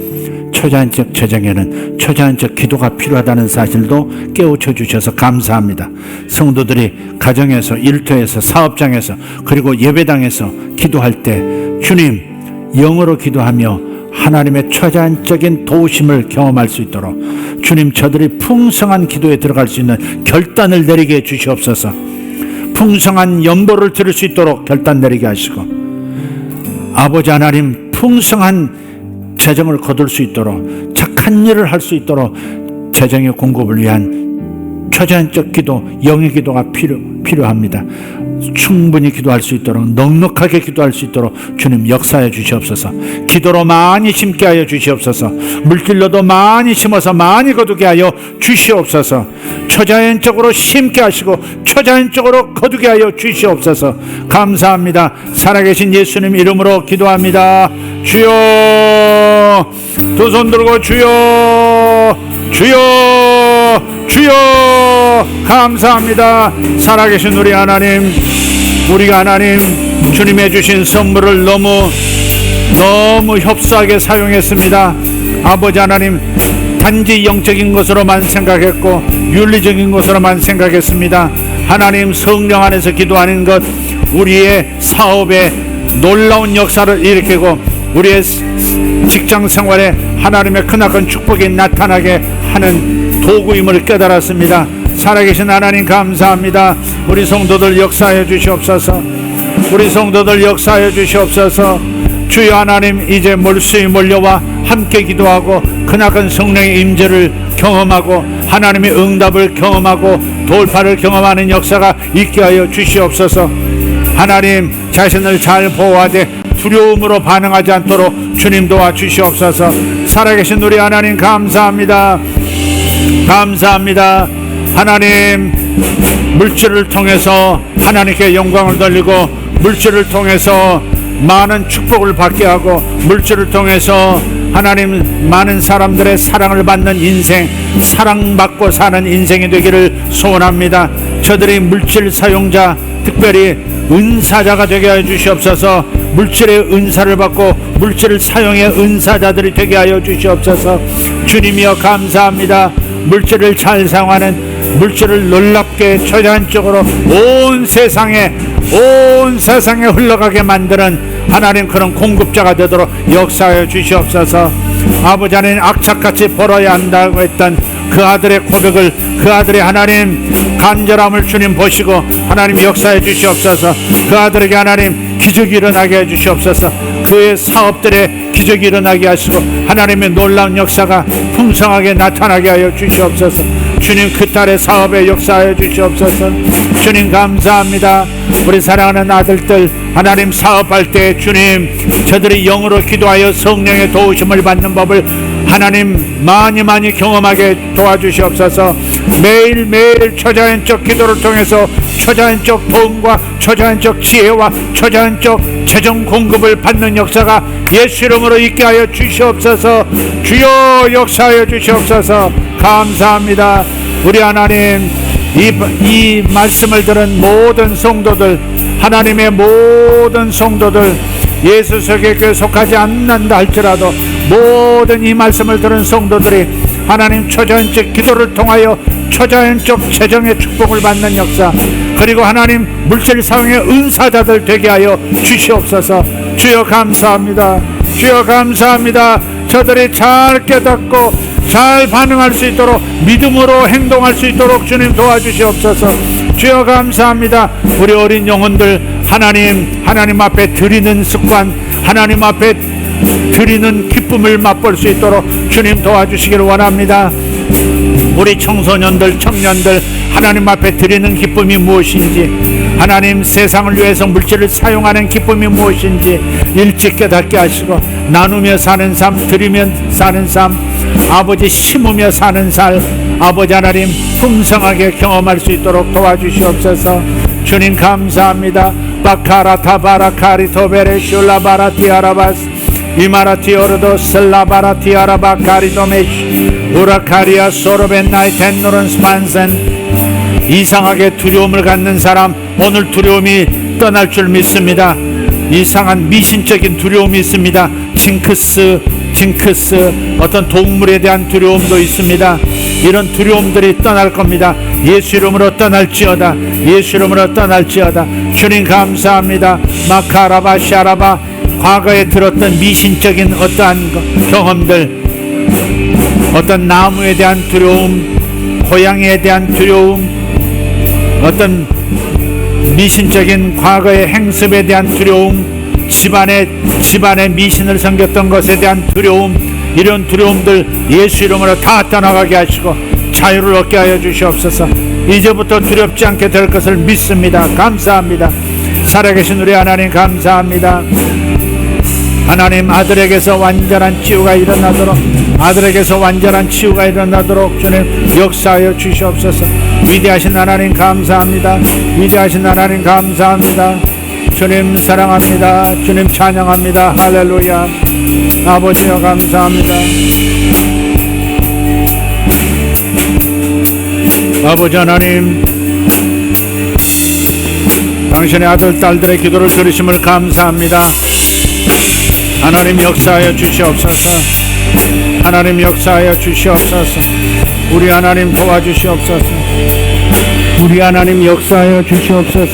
처자한적 재정에는 처자한적 기도가 필요하다는 사실도 깨우쳐 주셔서 감사합니다. 성도들이 가정에서 일터에서 사업장에서 그리고 예배당에서 기도할 때 주님 영어로 기도하며 하나님의 처자한적인 도우심을 경험할 수 있도록 주님 저들이 풍성한 기도에 들어갈 수 있는 결단을 내리게 해 주시옵소서. 풍성한 연보를 들을 수 있도록 결단 내리게 하시고 아버지 하나님 풍성한 재정을 거둘 수 있도록 착한 일을 할 수 있도록 재정의 공급을 위한 처자한적 기도, 영의 기도가 필요합니다. 충분히 기도할 수 있도록 넉넉하게 기도할 수 있도록 주님 역사해 주시옵소서. 기도로 많이 심게 하여 주시옵소서. 물질로도 많이 심어서 많이 거두게 하여 주시옵소서. 처자연적으로 심게 하시고 처자연적으로 거두게 하여 주시옵소서. 감사합니다. 살아계신 예수님 이름으로 기도합니다. 주여, 두 손 들고 주여, 주여, 주여. 감사합니다. 살아계신 우리 하나님, 우리가 하나님 주님의 주신 선물을 너무 협소하게 사용했습니다. 아버지 하나님, 단지 영적인 것으로만 생각했고 윤리적인 것으로만 생각했습니다. 하나님, 성령 안에서 기도하는 것 우리의 사업에 놀라운 역사를 일으키고 우리의 직장 생활에 하나님의 크나큰 축복이 나타나게 하는 도구임을 깨달았습니다. 살아계신 하나님 감사합니다. 우리 성도들 역사해 주시옵소서. 우리 성도들 역사해 주시옵소서. 주여 하나님, 이제 몰수히 몰려와 함께 기도하고 크나큰 성령의 임재를 경험하고 하나님의 응답을 경험하고 돌파를 경험하는 역사가 있게 하여 주시옵소서. 하나님, 자신을 잘 보호하되 두려움으로 반응하지 않도록 주님 도와주시옵소서. 살아계신 우리 하나님 감사합니다. 감사합니다. 하나님, 물질을 통해서 하나님께 영광을 돌리고 물질을 통해서 많은 축복을 받게 하고 물질을 통해서 하나님 많은 사람들의 사랑을 받는 인생, 사랑받고 사는 인생이 되기를 소원합니다. 저들이 물질 사용자, 특별히 은사자가 되게 하여 주시옵소서. 물질의 은사를 받고 물질을 사용해 은사자들이 되게 하여 주시옵소서. 주님이여 감사합니다. 물질을 잘 사용하는, 물질을 놀랍게 처자한적으로 온 세상에 흘러가게 만드는 하나님 그런 공급자가 되도록 역사하여 주시옵소서. 아버지 하나님, 악착같이 벌어야 한다고 했던 그 아들의 고백을, 그 아들의 하나님 간절함을 주님 보시고 하나님 역사해 주시옵소서. 그 아들에게 하나님 기적이 일어나게 해 주시옵소서. 그의 사업들에 기적이 일어나게 하시고 하나님의 놀라운 역사가 풍성하게 나타나게 하여 주시옵소서. 주님, 그 딸의 사업에 역사하여 주시옵소서. 주님 감사합니다. 우리 사랑하는 아들들 하나님 사업할 때 주님, 저들이 영으로 기도하여 성령의 도우심을 받는 법을 하나님 많이 경험하게 도와주시옵소서. 매일매일 처자연적 기도를 통해서 처자연적 도움과 처자연적 지혜와 처자연적 재정 공급을 받는 역사가 예수 이름으로 있게 하여 주시옵소서. 주여 역사하여 주시옵소서. 감사합니다. 우리 하나님, 이 말씀을 들은 모든 성도들, 하나님의 모든 성도들, 예수 세계교회 속하지 않는다 할지라도 모든 이 말씀을 들은 성도들이 하나님 초자연적 기도를 통하여 초자연적 재정의 축복을 받는 역사, 그리고 하나님 물질 사용의 은사자들 되게 하여 주시옵소서. 주여 감사합니다. 주여 감사합니다. 저들이 잘 깨닫고 잘 반응할 수 있도록, 믿음으로 행동할 수 있도록 주님 도와주시옵소서. 주여 감사합니다. 우리 어린 영혼들 하나님 앞에 드리는 습관, 하나님 앞에 드리는 기쁨을 맛볼 수 있도록 주님 도와주시기를 원합니다. 우리 청소년들, 청년들 하나님 앞에 드리는 기쁨이 무엇인지, 하나님 세상을 위해서 물질을 사용하는 기쁨이 무엇인지 일찍 깨닫게 하시고, 나누며 사는 삶, 드리며 사는 삶, 아버지 심으며 사는 삶, 아버지 하나님 풍성하게 경험할 수 있도록 도와주시옵소서. 주님 감사합니다. 바카라타바라카리 토베레 슐라바라티 아라바스 이마라티 오르도 슬라바라티 아라바 카리도메시 우라카리아 소로벤나이 텐노런 스판센. 이상하게 두려움을 갖는 사람, 오늘 두려움이 떠날 줄 믿습니다. 이상한 미신적인 두려움이 있습니다. 징크스, 어떤 동물에 대한 두려움도 있습니다. 이런 두려움들이 떠날 겁니다. 예수 이름으로 떠날지어다. 예수 이름으로 떠날지어다. 주님 감사합니다. 마카라바 샤라바, 과거에 들었던 미신적인 어떠한 경험들, 어떤 나무에 대한 두려움, 고양이에 대한 두려움, 어떤 미신적인 과거의 행습에 대한 두려움, 집안에 미신을 섬겼던 것에 대한 두려움, 이런 두려움들 예수 이름으로 다 떠나가게 하시고 자유를 얻게 하여 주시옵소서. 이제부터 두렵지 않게 될 것을 믿습니다. 감사합니다. 살아계신 우리 하나님 감사합니다. 하나님 아들에게서 완전한 치유가 일어나도록, 아들에게서 완전한 치유가 일어나도록 주님 역사하여 주시옵소서. 위대하신 하나님 감사합니다. 위대하신 하나님 감사합니다. 주님 사랑합니다. 주님 찬양합니다. 할렐루야. 아버지여 감사합니다. 아버지 하나님, 당신의 아들 딸들의 기도를 들으심을 감사합니다. 하나님 역사하여 주시옵소서. 하나님 역사하여 주시옵소서. 우리 하나님 도와주시옵소서. 우리 하나님 역사하여 주시옵소서.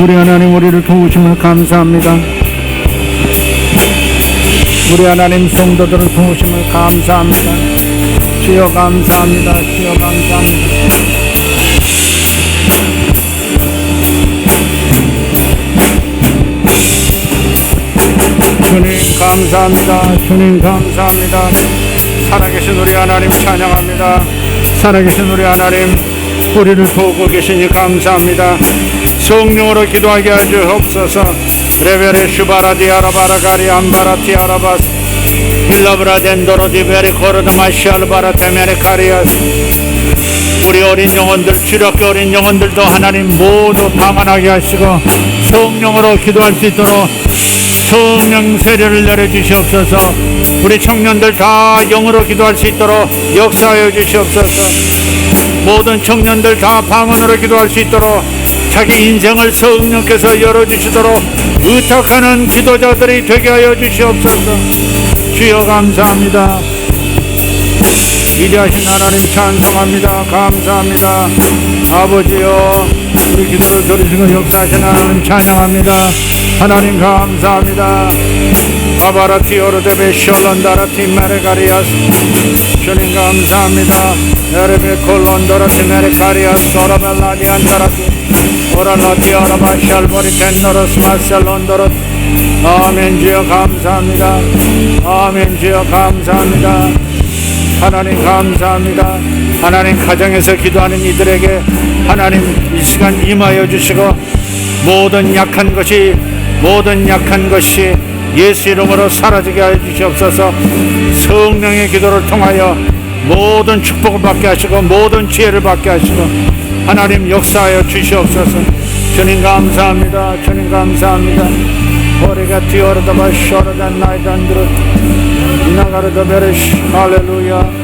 우리 하나님 우리를 도우심을 감사합니다. 우리 하나님 성도들을 도우심을 감사합니다. 주여 감사합니다. 주여 감사합니다. 주님 감사합니다. 주님 감사합니다. 살아계신 우리 하나님 찬양합니다. 살아계신 우리 하나님 우리를 도우고 계시니 감사합니다. 성령으로 기도하게 하시옵소서. 레베레 슈바라디 아라바라가리 암바라티 아라바스 일라브라덴도로디 베리코르드 마시알바라 테메레 카리아스. 우리 어린 영혼들, 주력교 어린 영혼들도 하나님 모두 방언하게 하시고 성령으로 기도할 수 있도록 성령 세례를 내려주시옵소서. 우리 청년들 다 영으로 기도할 수 있도록 역사하여 주시옵소서. 모든 청년들 다 방언으로 기도할 수 있도록 자기 인생을 성령께서 열어주시도록 의탁하는 기도자들이 되게 하여 주시옵소서. 주여 감사합니다. 위대하신 하나님 찬송합니다. 감사합니다. 아버지여, 우리 기도를 들으시고 역사하신 하나님 찬양합니다. 하나님 감사합니다. 아바라티 오르데베 숄런다라티 메레가리아스. 주님 감사합니다. 에레베 콜론도라티 메레가리아스 오라벨라니 안다라티 오랄라티 아라바 샬보리 텐노로스 마셀론도로. 아멘. 주여 감사합니다. 아멘. 주여 감사합니다. 하나님 감사합니다. 하나님 가정에서 기도하는 이들에게 하나님 이 시간 임하여 주시고 모든 약한 것이 예수 이름으로 사라지게 하여 주시옵소서. 성령의 기도를 통하여 모든 축복을 받게 하시고 모든 지혜를 받게 하시고 하나님 역사하여 주시옵소서. 주님 감사합니다. 주님 감사합니다. 오리가 티오르다바 쇼르단 나이단드로 이나가르다 베레시. 할렐루야.